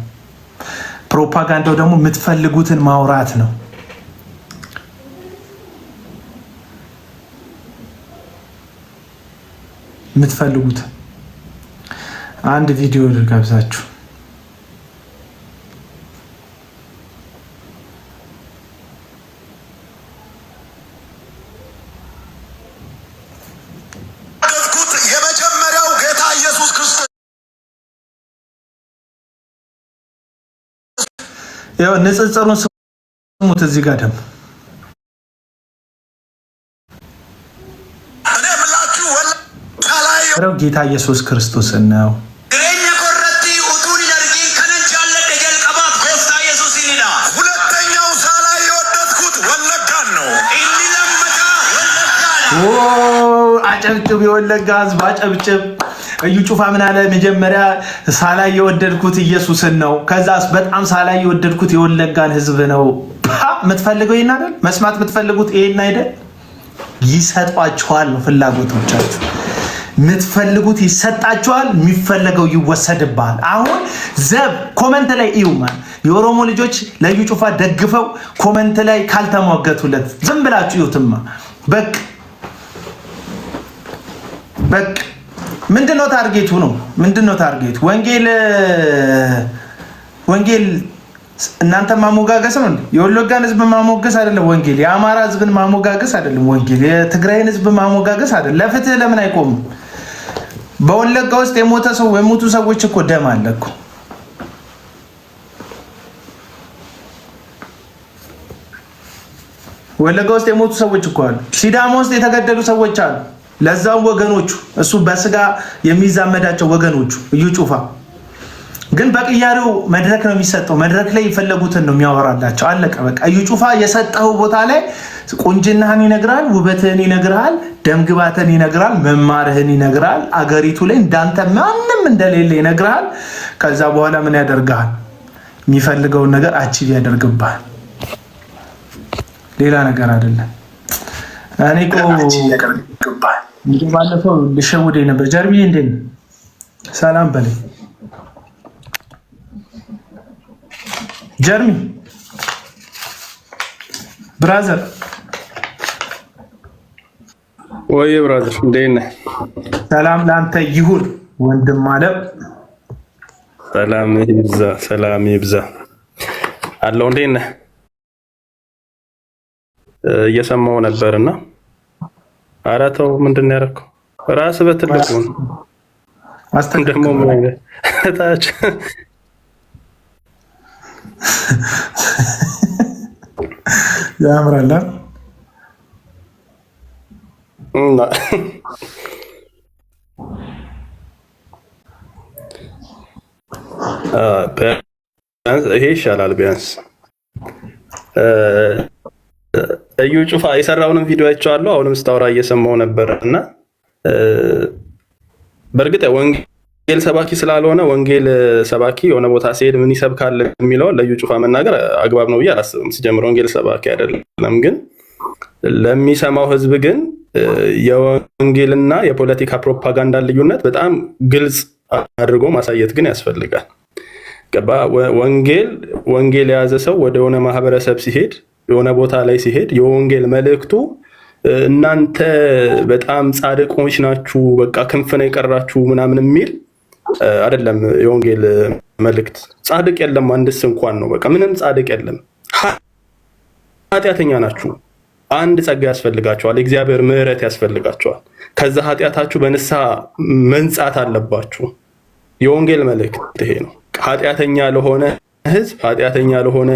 ፕሮፓጋንዳው ደግሞ የምትፈልጉትን ማውራት ነው። የምትፈልጉት አንድ ቪዲዮ ልጋብዛችሁ። የመጀመሪያው ጌታ ኢየሱስ ክርስቶስ ያው ንጽጽሩን ስሙት። እዚህ ጋር ደግሞ ጌታ ኢየሱስ ክርስቶስ ነው። ሁለተኛው ሳላይ የወደድኩት ወለጋን ነው። አጨብጭብ፣ የወለጋ ህዝብ አጨብጭብ። እዩ ጩፋ ምን አለ? መጀመሪያ ሳላይ የወደድኩት ኢየሱስን ነው። ከዛስ በጣም ሳላይ የወደድኩት የወለጋን ህዝብ ነው። የምትፈልገው ይሄን አይደል? መስማት የምትፈልጉት ይሄን አይደል? ይሰጧችኋል ነው ፍላጎቶቻችሁ። የምትፈልጉት ይሰጣችኋል፣ የሚፈለገው ይወሰድብሃል። አሁን ዘብ ኮመንት ላይ ይውማል። የኦሮሞ ልጆች ለዩ ጩፋ ደግፈው ኮመንት ላይ ካልተሟገቱለት ዝም ብላችሁ ይውትማ። በቃ ምንድነው ታርጌቱ? ነው ምንድነው ታርጌቱ? ወንጌል እናንተ ማሞጋገስ ነው። የወለጋን ህዝብ ማሞገስ አይደለም ወንጌል። የአማራ ህዝብን ማሞጋገስ አይደለም ወንጌል። የትግራይን ህዝብ ማሞጋገስ አይደለም። ለፍትህ ለምን አይቆምም? በወለጋ ውስጥ የሞቱ ሰዎች እኮ ደም አለ እኮ። ወለጋ ውስጥ የሞቱ ሰዎች እኮ አሉ። ሲዳማ ውስጥ የተገደሉ ሰዎች አሉ። ለዛው ወገኖቹ እሱ በስጋ የሚዛመዳቸው ወገኖቹ እዩ ጩፋ ግን በቅያሬው መድረክ ነው የሚሰጠው። መድረክ ላይ የፈለጉትን ነው የሚያወራላቸው። አለቀ በቃ። እዩ ጩፋ የሰጠው ቦታ ላይ ቁንጅናህን ይነግራል፣ ውበትህን ይነግራል፣ ደምግባትህን ይነግራል፣ መማርህን ይነግራል። አገሪቱ ላይ እንዳንተ ማንም እንደሌለ ይነግራል። ከዛ በኋላ ምን ያደርግሃል? የሚፈልገውን ነገር አቺቭ ያደርግብሃል። ሌላ ነገር አይደለም። እኔ ባለፈው ልሸውደኝ ነበር። ጀርቢ እንዴት ነው? ሰላም በለኝ ጀርሚ ብራዘር። ወይ ብራዘር እንዴት ነህ? ሰላም ላንተ ይሁን ወንድም አለም። ሰላም ይብዛ አለው። እንዴት ነህ? እየሰማሁ ነበርና ኧረ ተው ምንድን ነው ያደረከው? ራስህ በትልቁ ነው ደግሞ ምን አይነት ታች ያምራል። ይሄ ይሻላል ቢያንስ። እዩ ጩፋ የሰራውንም ቪዲዮ አይቼዋለሁ። አሁንም ስታወራ እየሰማው ነበር እና በእርግጥ ወንጌል ሰባኪ ስላልሆነ ወንጌል ሰባኪ የሆነ ቦታ ሲሄድ ምን ይሰብካል የሚለውን ለእዩ ጩፋ መናገር አግባብ ነው ብዬ አላስብም። ሲጀምር ወንጌል ሰባኪ አይደለም። ግን ለሚሰማው ህዝብ ግን የወንጌልና የፖለቲካ ፕሮፓጋንዳ ልዩነት በጣም ግልጽ አድርጎ ማሳየት ግን ያስፈልጋል። ወንጌል የያዘ ሰው ወደ ሆነ ማህበረሰብ ሲሄድ የሆነ ቦታ ላይ ሲሄድ የወንጌል መልእክቱ እናንተ በጣም ጻድቆች ናችሁ፣ በቃ ክንፍ ነው የቀራችሁ ምናምን የሚል አይደለም። የወንጌል መልእክት ጻድቅ የለም አንድስ እንኳን ነው። በቃ ምንም ጻድቅ የለም። ኃጢአተኛ ናችሁ። አንድ ጸጋ ያስፈልጋችኋል። የእግዚአብሔር ምሕረት ያስፈልጋችኋል። ከዛ ኃጢአታችሁ በንስሐ መንጻት አለባችሁ። የወንጌል መልእክት ይሄ ነው። ኃጢአተኛ ለሆነ ህዝብ፣ ኃጢአተኛ ለሆነ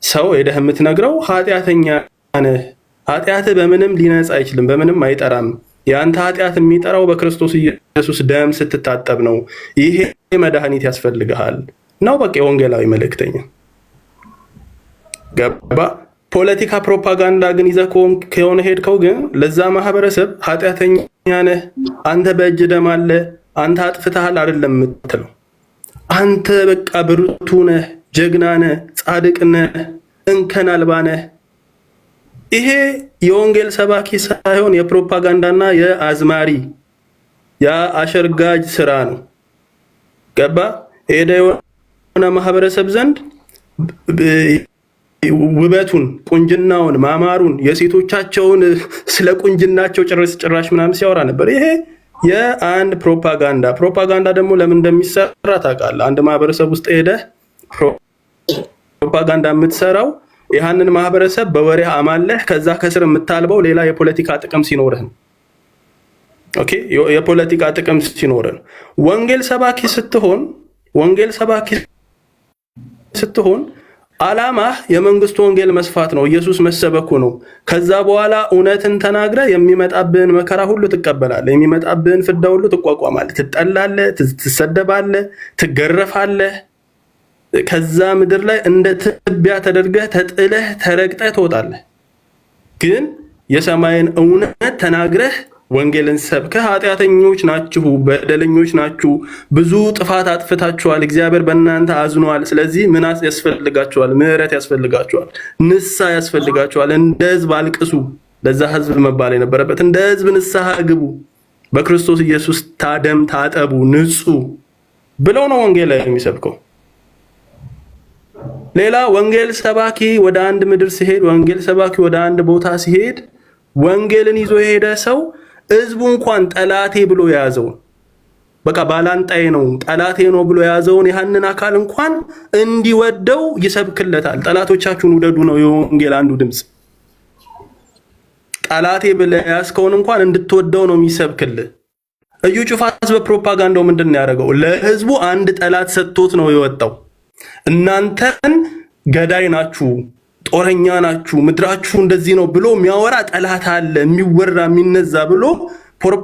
ሰው ሄደህ የምትነግረው ኃጢአተኛ ነህ፣ ኃጢአትህ በምንም ሊነጻ አይችልም፣ በምንም አይጠራም። የአንተ ኃጢአት የሚጠራው በክርስቶስ ኢየሱስ ደም ስትታጠብ ነው። ይሄ መድኃኒት ያስፈልግሃል ነው በቃ የወንጌላዊ መልእክተኛ። ገባ? ፖለቲካ ፕሮፓጋንዳ ግን ይዘህ ከሆነ ሄድከው ግን ለዛ ማህበረሰብ ኃጢአተኛ ነህ፣ አንተ በእጅ ደም አለ፣ አንተ አጥፍተሃል አይደለም የምትለው። አንተ በቃ ብርቱ ነህ፣ ጀግና ነህ፣ ጻድቅ ነህ፣ እንከን አልባ ነህ። ይሄ የወንጌል ሰባኪ ሳይሆን የፕሮፓጋንዳና የአዝማሪ የአሸርጋጅ ስራ ነው። ገባ? ሄደ የሆነ ማህበረሰብ ዘንድ ውበቱን፣ ቁንጅናውን፣ ማማሩን፣ የሴቶቻቸውን ስለ ቁንጅናቸው ጭራሽ ምናምን ሲያወራ ነበር። ይሄ የአንድ ፕሮፓጋንዳ ደግሞ ለምን እንደሚሰራ ታውቃለህ? አንድ ማህበረሰብ ውስጥ ሄደህ ፕሮፓጋንዳ የምትሰራው ያንን ማህበረሰብ በወሬ አማለህ ከዛ ከስር የምታልበው ሌላ የፖለቲካ ጥቅም ሲኖርህ ነው። ኦኬ፣ የፖለቲካ ጥቅም ሲኖርህ ነው። ወንጌል ሰባኪ ስትሆን አላማህ የመንግስቱ ወንጌል መስፋት ነው፣ ኢየሱስ መሰበኩ ነው። ከዛ በኋላ እውነትን ተናግረህ የሚመጣብህን መከራ ሁሉ ትቀበላለህ፣ የሚመጣብህን ፍዳ ሁሉ ትቋቋማለህ። ትጠላለህ፣ ትሰደባለህ፣ ትገረፋለህ። ከዛ ምድር ላይ እንደ ትቢያ ተደርገህ ተጥለህ ተረግጠህ ትወጣለህ። ግን የሰማይን እውነት ተናግረህ ወንጌልን ሰብከህ ኃጢአተኞች ናችሁ፣ በደለኞች ናችሁ፣ ብዙ ጥፋት አጥፍታችኋል፣ እግዚአብሔር በእናንተ አዝኗል፣ ስለዚህ ምን ያስፈልጋችኋል? ምሕረት ያስፈልጋችኋል፣ ንስሐ ያስፈልጋችኋል። እንደ ህዝብ አልቅሱ። ለዛ ህዝብ መባል የነበረበት እንደ ህዝብ ንስሐ ግቡ፣ በክርስቶስ ኢየሱስ ታደም ታጠቡ፣ ንጹ ብለው ነው ወንጌል ላይ የሚሰብከው። ሌላ ወንጌል ሰባኪ ወደ አንድ ምድር ሲሄድ፣ ወንጌል ሰባኪ ወደ አንድ ቦታ ሲሄድ ወንጌልን ይዞ የሄደ ሰው ህዝቡ እንኳን ጠላቴ ብሎ የያዘውን በቃ ባላንጣዬ ነው ጠላቴ ነው ብሎ የያዘውን ያንን አካል እንኳን እንዲወደው ይሰብክለታል። ጠላቶቻችሁን ውደዱ ነው የወንጌል አንዱ ድምፅ። ጠላቴ ብለህ ያዝከውን እንኳን እንድትወደው ነው የሚሰብክልህ። እዩ ጩፋ በፕሮፓጋንዳው ምንድን ነው ያደረገው? ለህዝቡ አንድ ጠላት ሰጥቶት ነው የወጣው። እናንተን ገዳይ ናችሁ፣ ጦረኛ ናችሁ፣ ምድራችሁ እንደዚህ ነው ብሎ የሚያወራ ጠላት አለ፣ የሚወራ የሚነዛ ብሎ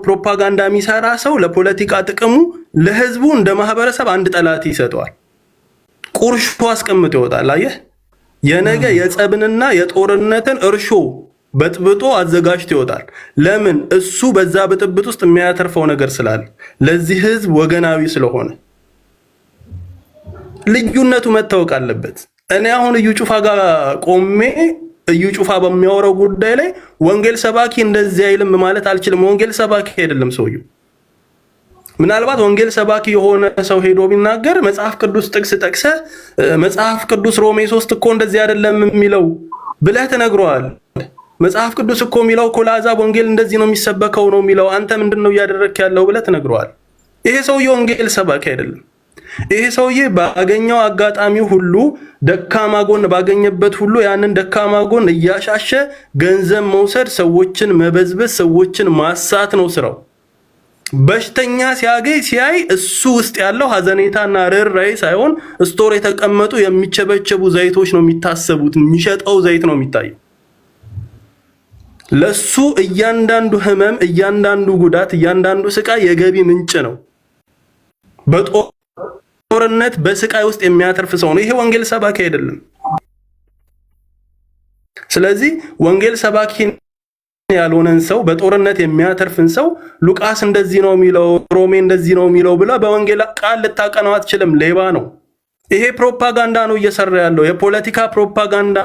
ፕሮፓጋንዳ የሚሰራ ሰው ለፖለቲካ ጥቅሙ ለህዝቡ እንደ ማህበረሰብ አንድ ጠላት ይሰጠዋል። ቁርሾ አስቀምጦ ይወጣል። አየህ፣ የነገ የጸብንና የጦርነትን እርሾ በጥብጦ አዘጋጅቶ ይወጣል። ለምን? እሱ በዛ ብጥብጥ ውስጥ የሚያተርፈው ነገር ስላለ፣ ለዚህ ህዝብ ወገናዊ ስለሆነ። ልዩነቱ መታወቅ አለበት። እኔ አሁን እዩ ጩፋ ጋር ቆሜ እዩ ጩፋ በሚያወራው ጉዳይ ላይ ወንጌል ሰባኪ እንደዚህ አይልም ማለት አልችልም። ወንጌል ሰባኪ አይደለም ሰውየው። ምናልባት ወንጌል ሰባኪ የሆነ ሰው ሄዶ ቢናገር መጽሐፍ ቅዱስ ጥቅስ ጠቅሰ መጽሐፍ ቅዱስ ሮሜ 3 እኮ እንደዚህ አይደለም የሚለው ብለህ ተነግሯል። መጽሐፍ ቅዱስ እኮ የሚለው እኮ ለአሕዛብ ወንጌል እንደዚህ ነው የሚሰበከው ነው የሚለው፣ አንተ ምንድነው እያደረክ ያለው ብለህ ተነግሯል። ይሄ ሰውዬ ወንጌል ሰባኪ አይደለም። ይሄ ሰውዬ ባገኘው አጋጣሚ ሁሉ ደካማ ጎን ባገኘበት ሁሉ ያንን ደካማ ጎን እያሻሸ ገንዘብ መውሰድ፣ ሰዎችን መበዝበዝ፣ ሰዎችን ማሳት ነው ስራው። በሽተኛ ሲያይ እሱ ውስጥ ያለው ሀዘኔታና ርኅራኄ ሳይሆን ስቶር የተቀመጡ የሚቸበቸቡ ዘይቶች ነው የሚታሰቡት። የሚሸጠው ዘይት ነው የሚታየው። ለሱ እያንዳንዱ ህመም፣ እያንዳንዱ ጉዳት፣ እያንዳንዱ ስቃይ የገቢ ምንጭ ነው። በጦርነት በጦርነት በስቃይ ውስጥ የሚያተርፍ ሰው ነው። ይሄ ወንጌል ሰባኪ አይደለም። ስለዚህ ወንጌል ሰባኪ ያልሆነን ሰው በጦርነት የሚያተርፍን ሰው ሉቃስ እንደዚህ ነው የሚለው ሮሜ እንደዚህ ነው የሚለው ብላ በወንጌል ቃል ልታቀናው አትችልም። ሌባ ነው። ይሄ ፕሮፓጋንዳ ነው እየሰራ ያለው። የፖለቲካ ፕሮፓጋንዳ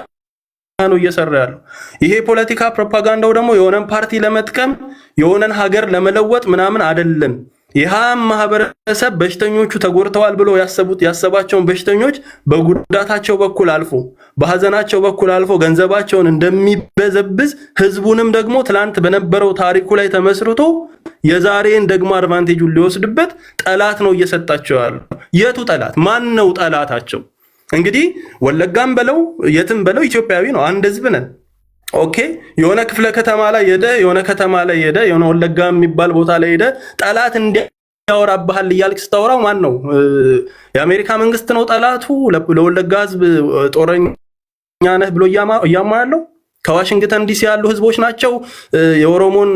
ነው እየሰራ ያለው። ይሄ ፖለቲካ ፕሮፓጋንዳው ደግሞ የሆነን ፓርቲ ለመጥቀም የሆነን ሀገር ለመለወጥ ምናምን አይደለም። ይሃም ማህበረሰብ በሽተኞቹ ተጎድተዋል ብሎ ያሰባቸውን በሽተኞች በጉዳታቸው በኩል አልፎ በሐዘናቸው በኩል አልፎ ገንዘባቸውን እንደሚበዘብዝ ህዝቡንም ደግሞ ትላንት በነበረው ታሪኩ ላይ ተመስርቶ የዛሬን ደግሞ አድቫንቴጁን ሊወስድበት ጠላት ነው እየሰጣቸው ያለው። የቱ ጠላት? ማን ነው ጠላታቸው? እንግዲህ ወለጋም በለው የትም በለው ኢትዮጵያዊ ነው። አንድ ህዝብ ነን። ኦኬ የሆነ ክፍለ ከተማ ላይ ሄደ የሆነ ወለጋ የሚባል ቦታ ላይ ሄደ ጠላት እንዲያወራብሃል እያልክ ስታወራው ማን ነው? የአሜሪካ መንግስት ነው ጠላቱ? ለወለጋ ህዝብ ጦረኛ ነህ ብሎ እያማ ያለው ከዋሽንግተን ዲሲ ያሉ ህዝቦች ናቸው የኦሮሞን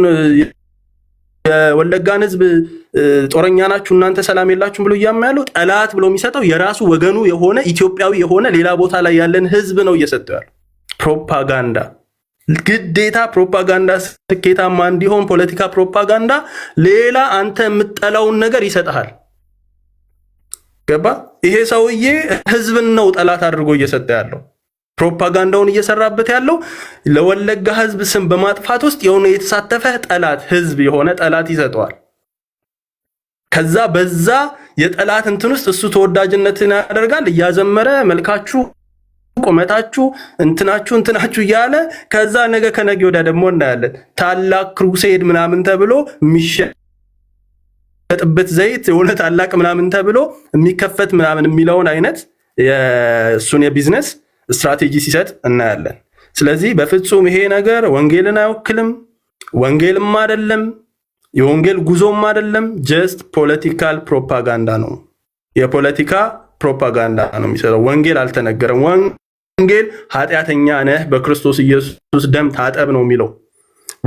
የወለጋን ህዝብ ጦረኛ ናችሁ እናንተ ሰላም የላችሁም ብሎ እያማ ያለው። ጠላት ብሎ የሚሰጠው የራሱ ወገኑ የሆነ ኢትዮጵያዊ የሆነ ሌላ ቦታ ላይ ያለን ህዝብ ነው እየሰጠው ያለው። ፕሮፓጋንዳ ግዴታ ፕሮፓጋንዳ ስኬታማ እንዲሆን ፖለቲካ ፕሮፓጋንዳ ሌላ አንተ የምጠላውን ነገር ይሰጣል። ገባ? ይሄ ሰውዬ ህዝብን ነው ጠላት አድርጎ እየሰጠ ያለው። ፕሮፓጋንዳውን እየሰራበት ያለው ለወለጋ ህዝብ ስም በማጥፋት ውስጥ የሆነ የተሳተፈ ጠላት ህዝብ የሆነ ጠላት ይሰጠዋል። ከዛ በዛ የጠላት እንትን ውስጥ እሱ ተወዳጅነትን ያደርጋል እያዘመረ መልካችሁ ቆመታችሁ እንትናችሁ እያለ ከዛ ነገ ከነገ ወዲያ ደግሞ እናያለን ታላቅ ክሩሴድ ምናምን ተብሎ የሚሸጥበት ዘይት የሆነ ታላቅ ምናምን ተብሎ የሚከፈት ምናምን የሚለውን አይነት የሱን የቢዝነስ ስትራቴጂ ሲሰጥ እናያለን። ስለዚህ በፍጹም ይሄ ነገር ወንጌልን አይወክልም፣ ወንጌልም አይደለም፣ የወንጌል ጉዞም አይደለም። ጀስት ፖለቲካል ፕሮፓጋንዳ ነው። የፖለቲካ ፕሮፓጋንዳ ነው የሚሰራው። ወንጌል አልተነገረም። ወንጌል ኃጢአተኛ ነህ በክርስቶስ ኢየሱስ ደም ታጠብ ነው የሚለው።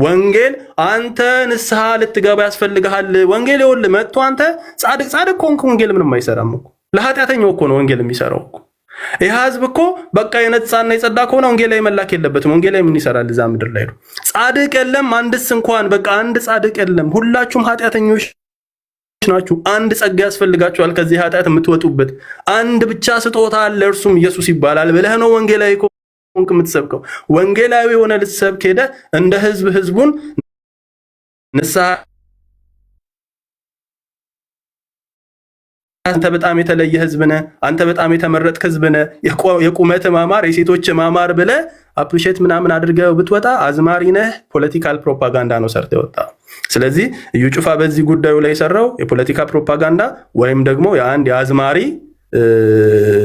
ወንጌል አንተ ንስሐ ልትገባ ያስፈልግሃል። ወንጌል ይኸውልህ መጥቶ አንተ ጻድቅ ኮንክ ወንጌል ምንም አይሰራም እኮ። ለኃጢአተኛው እኮ ነው ወንጌል የሚሰራው እኮ። ይህ ህዝብ እኮ በቃ የነጻና የጸዳ ከሆነ ወንጌል ላይ መላክ የለበትም። ወንጌል ላይ ምን ይሰራል? እዛ ምድር ላይ ነው ጻድቅ የለም አንድስ እንኳን በቃ አንድ ጻድቅ የለም። ሁላችሁም ኃጢአተኞች ናችሁ። አንድ ጸጋ ያስፈልጋችኋል ከዚህ ኃጢአት የምትወጡበት አንድ ብቻ ስጦታ አለ፣ እርሱም ኢየሱስ ይባላል ብለህ ነው ወንጌላዊ ኮንክ የምትሰብከው። ወንጌላዊ የሆነ ልትሰብክ ሄደ እንደ ህዝቡን ንስሐ አንተ በጣም የተለየ ህዝብ ነህ፣ አንተ በጣም የተመረጥክ ህዝብ ነህ፣ የቁመት ማማር የሴቶች ማማር ብለህ አፕሪሼት ምናምን አድርገው ብትወጣ አዝማሪ ነህ። ፖለቲካል ፕሮፓጋንዳ ነው ሰርተህ ወጣ። ስለዚህ እዩ ጩፋ በዚህ ጉዳዩ ላይ የሰራው የፖለቲካ ፕሮፓጋንዳ ወይም ደግሞ የአንድ የአዝማሪ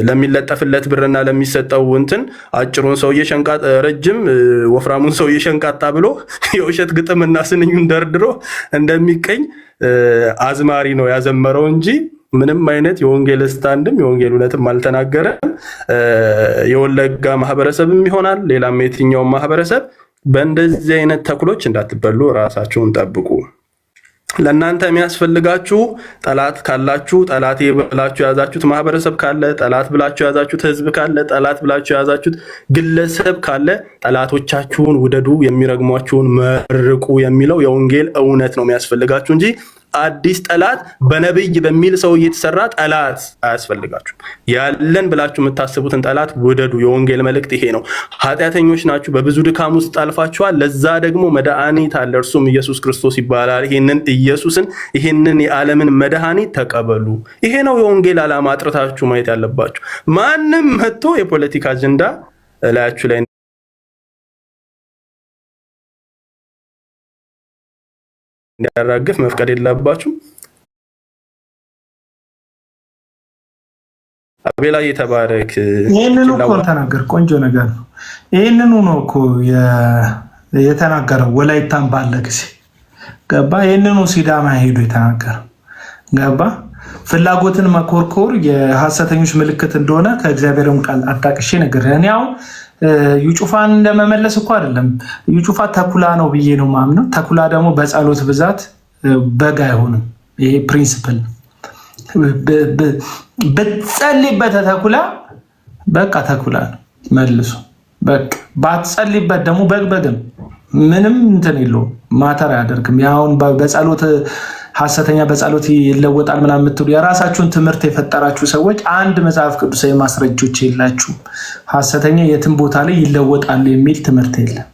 ለሚለጠፍለት ብርና ለሚሰጠው እንትን አጭሩን ሰውዬ ሸንቃጣ ረጅም ወፍራሙን ሰውዬ ሸንቃጣ ብሎ የውሸት ግጥምና ስንኙን ደርድሮ እንደሚቀኝ አዝማሪ ነው ያዘመረው እንጂ ምንም አይነት የወንጌል ስታንድም የወንጌል እውነትም አልተናገረም። የወለጋ ማህበረሰብም ይሆናል ሌላም የትኛውም ማህበረሰብ በእንደዚህ አይነት ተኩሎች እንዳትበሉ ራሳችሁን ጠብቁ። ለእናንተ የሚያስፈልጋችሁ ጠላት ካላችሁ ጠላት ብላችሁ ያዛችሁት ማህበረሰብ ካለ፣ ጠላት ብላችሁ ያዛችሁት ህዝብ ካለ፣ ጠላት ብላችሁ ያዛችሁት ግለሰብ ካለ ጠላቶቻችሁን ውደዱ፣ የሚረግሟችሁን መርቁ የሚለው የወንጌል እውነት ነው የሚያስፈልጋችሁ እንጂ አዲስ ጠላት በነብይ በሚል ሰው እየተሰራ ጠላት አያስፈልጋችሁ። ያለን ብላችሁ የምታስቡትን ጠላት ውደዱ። የወንጌል መልእክት ይሄ ነው። ኃጢአተኞች ናችሁ፣ በብዙ ድካም ውስጥ አልፋችኋል። ለዛ ደግሞ መድኃኒት አለ፣ እርሱም ኢየሱስ ክርስቶስ ይባላል። ይሄንን ኢየሱስን ይሄንን የዓለምን መድኃኒት ተቀበሉ። ይሄ ነው የወንጌል ዓላማ። አጥርታችሁ ማየት ያለባችሁ። ማንም መጥቶ የፖለቲካ አጀንዳ ላያችሁ ላይ እንዲያራግፍ መፍቀድ የለባችሁ። አቤላ የተባረክ። ይሄንኑ እኮ ተናገር። ቆንጆ ነገር ነው። ይሄንኑ ነው እኮ የተናገረው ወላይታን ባለ ጊዜ ገባ። ይሄንኑ ሲዳማ ሄዶ የተናገረው ገባ። ፍላጎትን መኮርኮር የሐሰተኞች ምልክት እንደሆነ ከእግዚአብሔርም ቃል አጣቅሼ ነገር እኔ አሁን እዩ ጩፋን እንደመመለስ እኮ አይደለም። እዩ ጩፋ ተኩላ ነው ብዬ ነው ማምነው። ተኩላ ደግሞ በጸሎት ብዛት በግ አይሆንም። ይሄ ፕሪንሲፕል ነው። ብትጸልይበት ተኩላ በቃ ተኩላ ነው መልሶ። በቃ ባትጸልይበት ደግሞ በግበግም ምንም እንትን የለውም፣ ማተር አያደርግም። ያውን በጸሎት ሐሰተኛ በጸሎት ይለወጣል ምናምን የምትሉ የራሳችሁን ትምህርት የፈጠራችሁ ሰዎች አንድ መጽሐፍ ቅዱሳዊ ማስረጃዎች የላችሁም። ሐሰተኛ የትም ቦታ ላይ ይለወጣሉ የሚል ትምህርት የለም።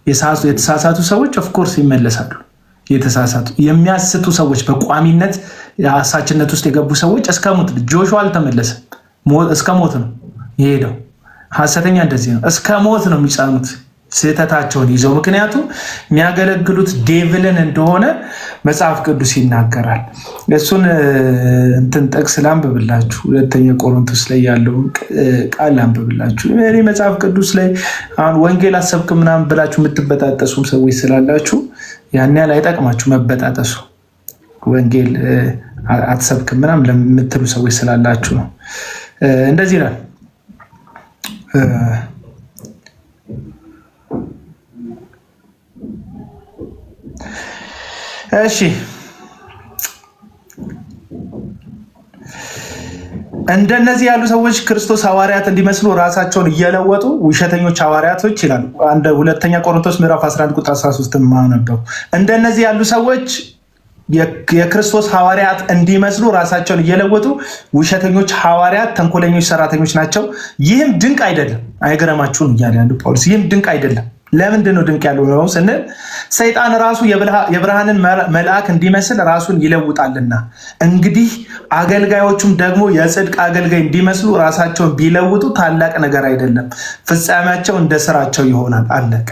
የተሳሳቱ ሰዎች ኦፍኮርስ ይመለሳሉ። የተሳሳቱ የሚያስቱ ሰዎች በቋሚነት የአሳችነት ውስጥ የገቡ ሰዎች እስከ ሞት፣ ጆሹዋ አልተመለሰም፣ እስከ ሞት ነው የሄደው። ሐሰተኛ እንደዚህ ነው፣ እስከ ሞት ነው የሚጫኑት ስህተታቸውን ይዘው። ምክንያቱም የሚያገለግሉት ዴቪልን እንደሆነ መጽሐፍ ቅዱስ ይናገራል። እሱን እንትን ጥቅስ ላንብብላችሁ፣ ሁለተኛ ቆሮንቶስ ላይ ያለውን ቃል ላንብብላችሁ። እኔ መጽሐፍ ቅዱስ ላይ አሁን ወንጌል አሰብክ ምናምን ብላችሁ የምትበጣጠሱም ሰዎች ስላላችሁ ያን ያህል አይጠቅማችሁ መበጣጠሱ። ወንጌል አትሰብክም ምናምን ለምትሉ ሰዎች ስላላችሁ ነው። እንደዚህ ይላል እሺ እንደነዚህ ያሉ ሰዎች ክርስቶስ ሐዋርያት እንዲመስሉ ራሳቸውን እየለወጡ ውሸተኞች ሐዋርያቶች ይላሉ። ሁለተኛ ቆሮንቶስ ምዕራፍ 11 ቁጥር 13 ማነበው። እንደነዚህ ያሉ ሰዎች የክርስቶስ ሐዋርያት እንዲመስሉ ራሳቸውን እየለወጡ ውሸተኞች ሐዋርያት፣ ተንኮለኞች ሰራተኞች ናቸው። ይህም ድንቅ አይደለም። አይገረማችሁም እያለ ያሉ ጳውሎስ። ይህም ድንቅ አይደለም። ለምንድን ነው ድንቅ ያለው ነው ስንል ሰይጣን ራሱ የብርሃንን መልአክ እንዲመስል ራሱን ይለውጣልና፣ እንግዲህ አገልጋዮቹም ደግሞ የጽድቅ አገልጋይ እንዲመስሉ ራሳቸውን ቢለውጡ ታላቅ ነገር አይደለም፣ ፍጻሜያቸው እንደ ስራቸው ይሆናል። አለቀ።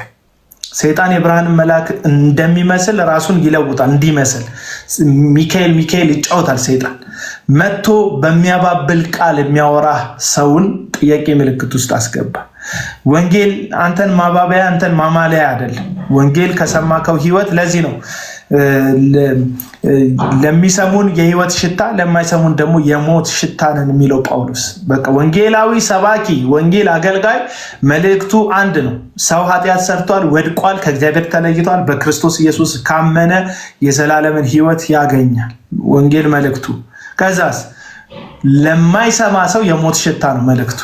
ሰይጣን የብርሃንን መልአክ እንደሚመስል ራሱን ይለውጣል እንዲመስል። ሚካኤል ይጫወታል። ሰይጣን መጥቶ በሚያባብል ቃል የሚያወራ ሰውን ጥያቄ ምልክት ውስጥ አስገባ። ወንጌል አንተን ማባበያ አንተን ማማለያ አይደለም። ወንጌል ከሰማከው ህይወት። ለዚህ ነው ለሚሰሙን የህይወት ሽታ ለማይሰሙን ደግሞ የሞት ሽታ ነን የሚለው ጳውሎስ። በቃ ወንጌላዊ ሰባኪ፣ ወንጌል አገልጋይ መልእክቱ አንድ ነው። ሰው ኃጢአት ሰርቷል፣ ወድቋል፣ ከእግዚአብሔር ተለይቷል። በክርስቶስ ኢየሱስ ካመነ የዘላለምን ህይወት ያገኛል። ወንጌል መልእክቱ። ከዛስ ለማይሰማ ሰው የሞት ሽታ ነው መልእክቱ።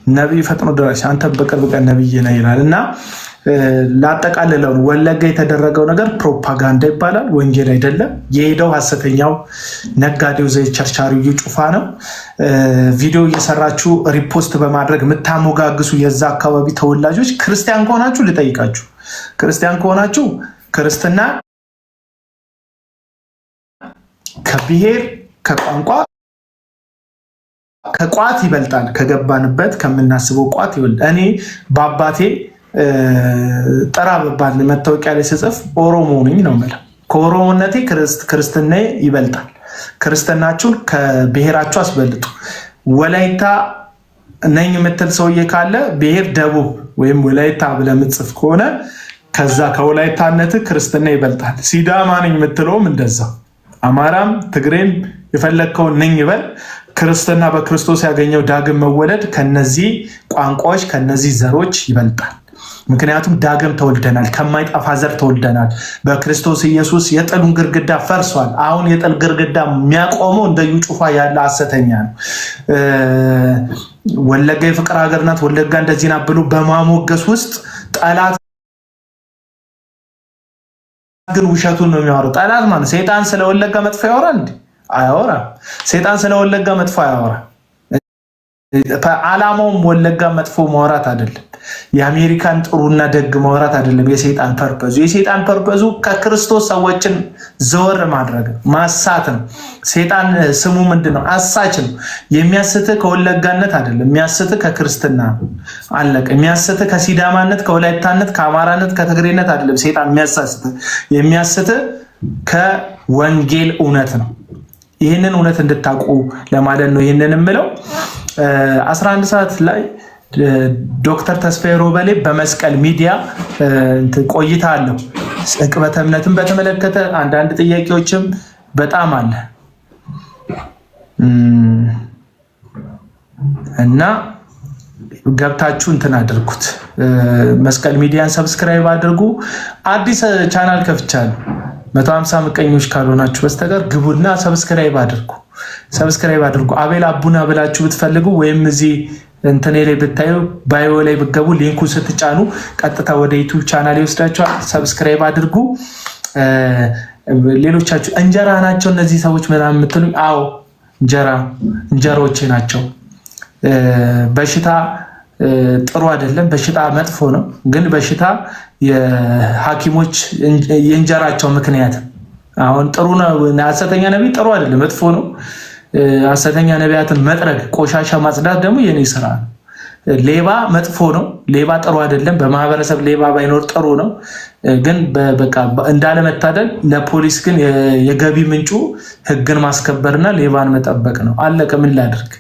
ነቢይ ፈጥኖ ደራሽ አንተ በቅርብ ቀን ነቢይ ነህ ይላል እና ላጠቃልለው ወለጋ የተደረገው ነገር ፕሮፓጋንዳ ይባላል፣ ወንጌል አይደለም። የሄደው ሐሰተኛው ነጋዴው ዘይት ቸርቻሪው እዩ ጩፋ ነው። ቪዲዮ እየሰራችሁ ሪፖስት በማድረግ የምታሞጋግሱ የዛ አካባቢ ተወላጆች ክርስቲያን ከሆናችሁ ልጠይቃችሁ፣ ክርስቲያን ከሆናችሁ ክርስትና ከብሔር ከቋንቋ ከቋት ይበልጣል። ከገባንበት ከምናስበው ቋት ይበልጣል። እኔ በአባቴ ጠራ በባል መታወቂያ ላይ ስጽፍ ኦሮሞ ነኝ ነው የምለው። ከኦሮሞነቴ ክርስትና ይበልጣል። ክርስትናችሁን ከብሔራችሁ አስበልጡ። ወላይታ ነኝ የምትል ሰውዬ ካለ ብሔር ደቡብ ወይም ወላይታ ብለህ የምትጽፍ ከሆነ ከዛ ከወላይታነት ክርስትና ይበልጣል። ሲዳማ ነኝ የምትለውም እንደዛ። አማራም ትግሬም የፈለግከውን ነኝ ይበል። ክርስትና በክርስቶስ ያገኘው ዳግም መወለድ ከነዚህ ቋንቋዎች ከነዚህ ዘሮች ይበልጣል። ምክንያቱም ዳግም ተወልደናል፣ ከማይጠፋ ዘር ተወልደናል። በክርስቶስ ኢየሱስ የጥሉን ግርግዳ ፈርሷል። አሁን የጥል ግርግዳ የሚያቆመው እንደ እዩ ጩፋ ያለ ሐሰተኛ ነው። ወለጋ የፍቅር ሀገር ናት፣ ወለጋ እንደዚህ ናት ብሎ በማሞገስ ውስጥ ጠላት ግን ውሸቱን ነው የሚያወራው። ጠላት ማለት ሰይጣን ስለወለጋ መጥፎ ያወራል እንዴ? አያወራም። ሰይጣን ስለወለጋ መጥፎ አያወራም። ዓላማውም ወለጋ መጥፎ ማውራት አይደለም። የአሜሪካን ጥሩና ደግ ማውራት አይደለም። የሰይጣን ፐርፐዙ ከክርስቶስ ሰዎችን ዘወር ማድረግ ማሳት ነው። ሰይጣን ስሙ ምንድን ነው? አሳች ነው። የሚያስትህ ከወለጋነት አይደለም፣ የሚያስትህ ከክርስትና ነው። አለቀ። የሚያስትህ ከሲዳማነት፣ ከወላይታነት፣ ከአማራነት፣ ከትግሬነት አይደለም። ሰይጣን የሚያስትህ ከወንጌል እውነት ነው። ይህንን እውነት እንድታውቁ ለማለት ነው ይህንን የምለው። 11 ሰዓት ላይ ዶክተር ተስፋዬ ሮበሌ በመስቀል ሚዲያ ቆይታ አለው። ዕቅበተ እምነትን በተመለከተ አንዳንድ ጥያቄዎችም በጣም አለ እና ገብታችሁ እንትን አድርጉት። መስቀል ሚዲያን ሰብስክራይብ አድርጉ። አዲስ ቻናል ከፍቻለሁ። 150 ምቀኞች ካልሆናችሁ በስተቀር ግቡና ሰብስክራይብ አድርጉ። አቤል አቡና ብላችሁ ብትፈልጉ ወይም እዚህ እንትኔ ላይ ብታዩ ባዮ ላይ ብትገቡ ሊንኩን ስትጫኑ ቀጥታ ወደ ዩቲዩብ ቻናል ይወስዳችኋል። ሰብስክራይብ አድርጉ። ሌሎቻችሁ እንጀራ ናቸው እነዚህ ሰዎች ምናምን የምትሉኝ፣ አዎ እንጀራዎቼ ናቸው። በሽታ ጥሩ አይደለም፣ በሽታ መጥፎ ነው። ግን በሽታ የሐኪሞች የእንጀራቸው ምክንያት አሁን ጥሩ ነው። ሐሰተኛ ነቢይ ጥሩ አይደለም፣ መጥፎ ነው። ሐሰተኛ ነቢያትን መጥረግ፣ ቆሻሻ ማጽዳት ደግሞ የኔ ስራ ነው። ሌባ መጥፎ ነው፣ ሌባ ጥሩ አይደለም። በማህበረሰብ ሌባ ባይኖር ጥሩ ነው። ግን በቃ እንዳለመታደል ለፖሊስ ግን የገቢ ምንጩ ህግን ማስከበርና ሌባን መጠበቅ ነው። አለቀ። ምን ላድርግ?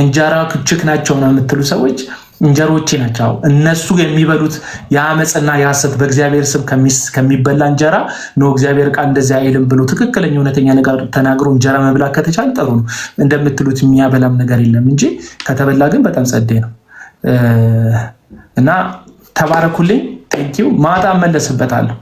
እንጀራ ክችክ ናቸው ነው የምትሉ ሰዎች እንጀሮቼ ናቸው። እነሱ የሚበሉት የአመፅና የሐሰት በእግዚአብሔር ስም ከሚበላ እንጀራ ነው። እግዚአብሔር ቃል እንደዚህ አይልም ብሎ ትክክለኛ እውነተኛ ነገር ተናግሮ እንጀራ መብላት ከተቻለ ጥሩ ነው። እንደምትሉት የሚያበላም ነገር የለም እንጂ ከተበላ ግን በጣም ጸዴ ነው። እና ተባረኩልኝ። ቴንኪው። ማታ እመለስበታለሁ።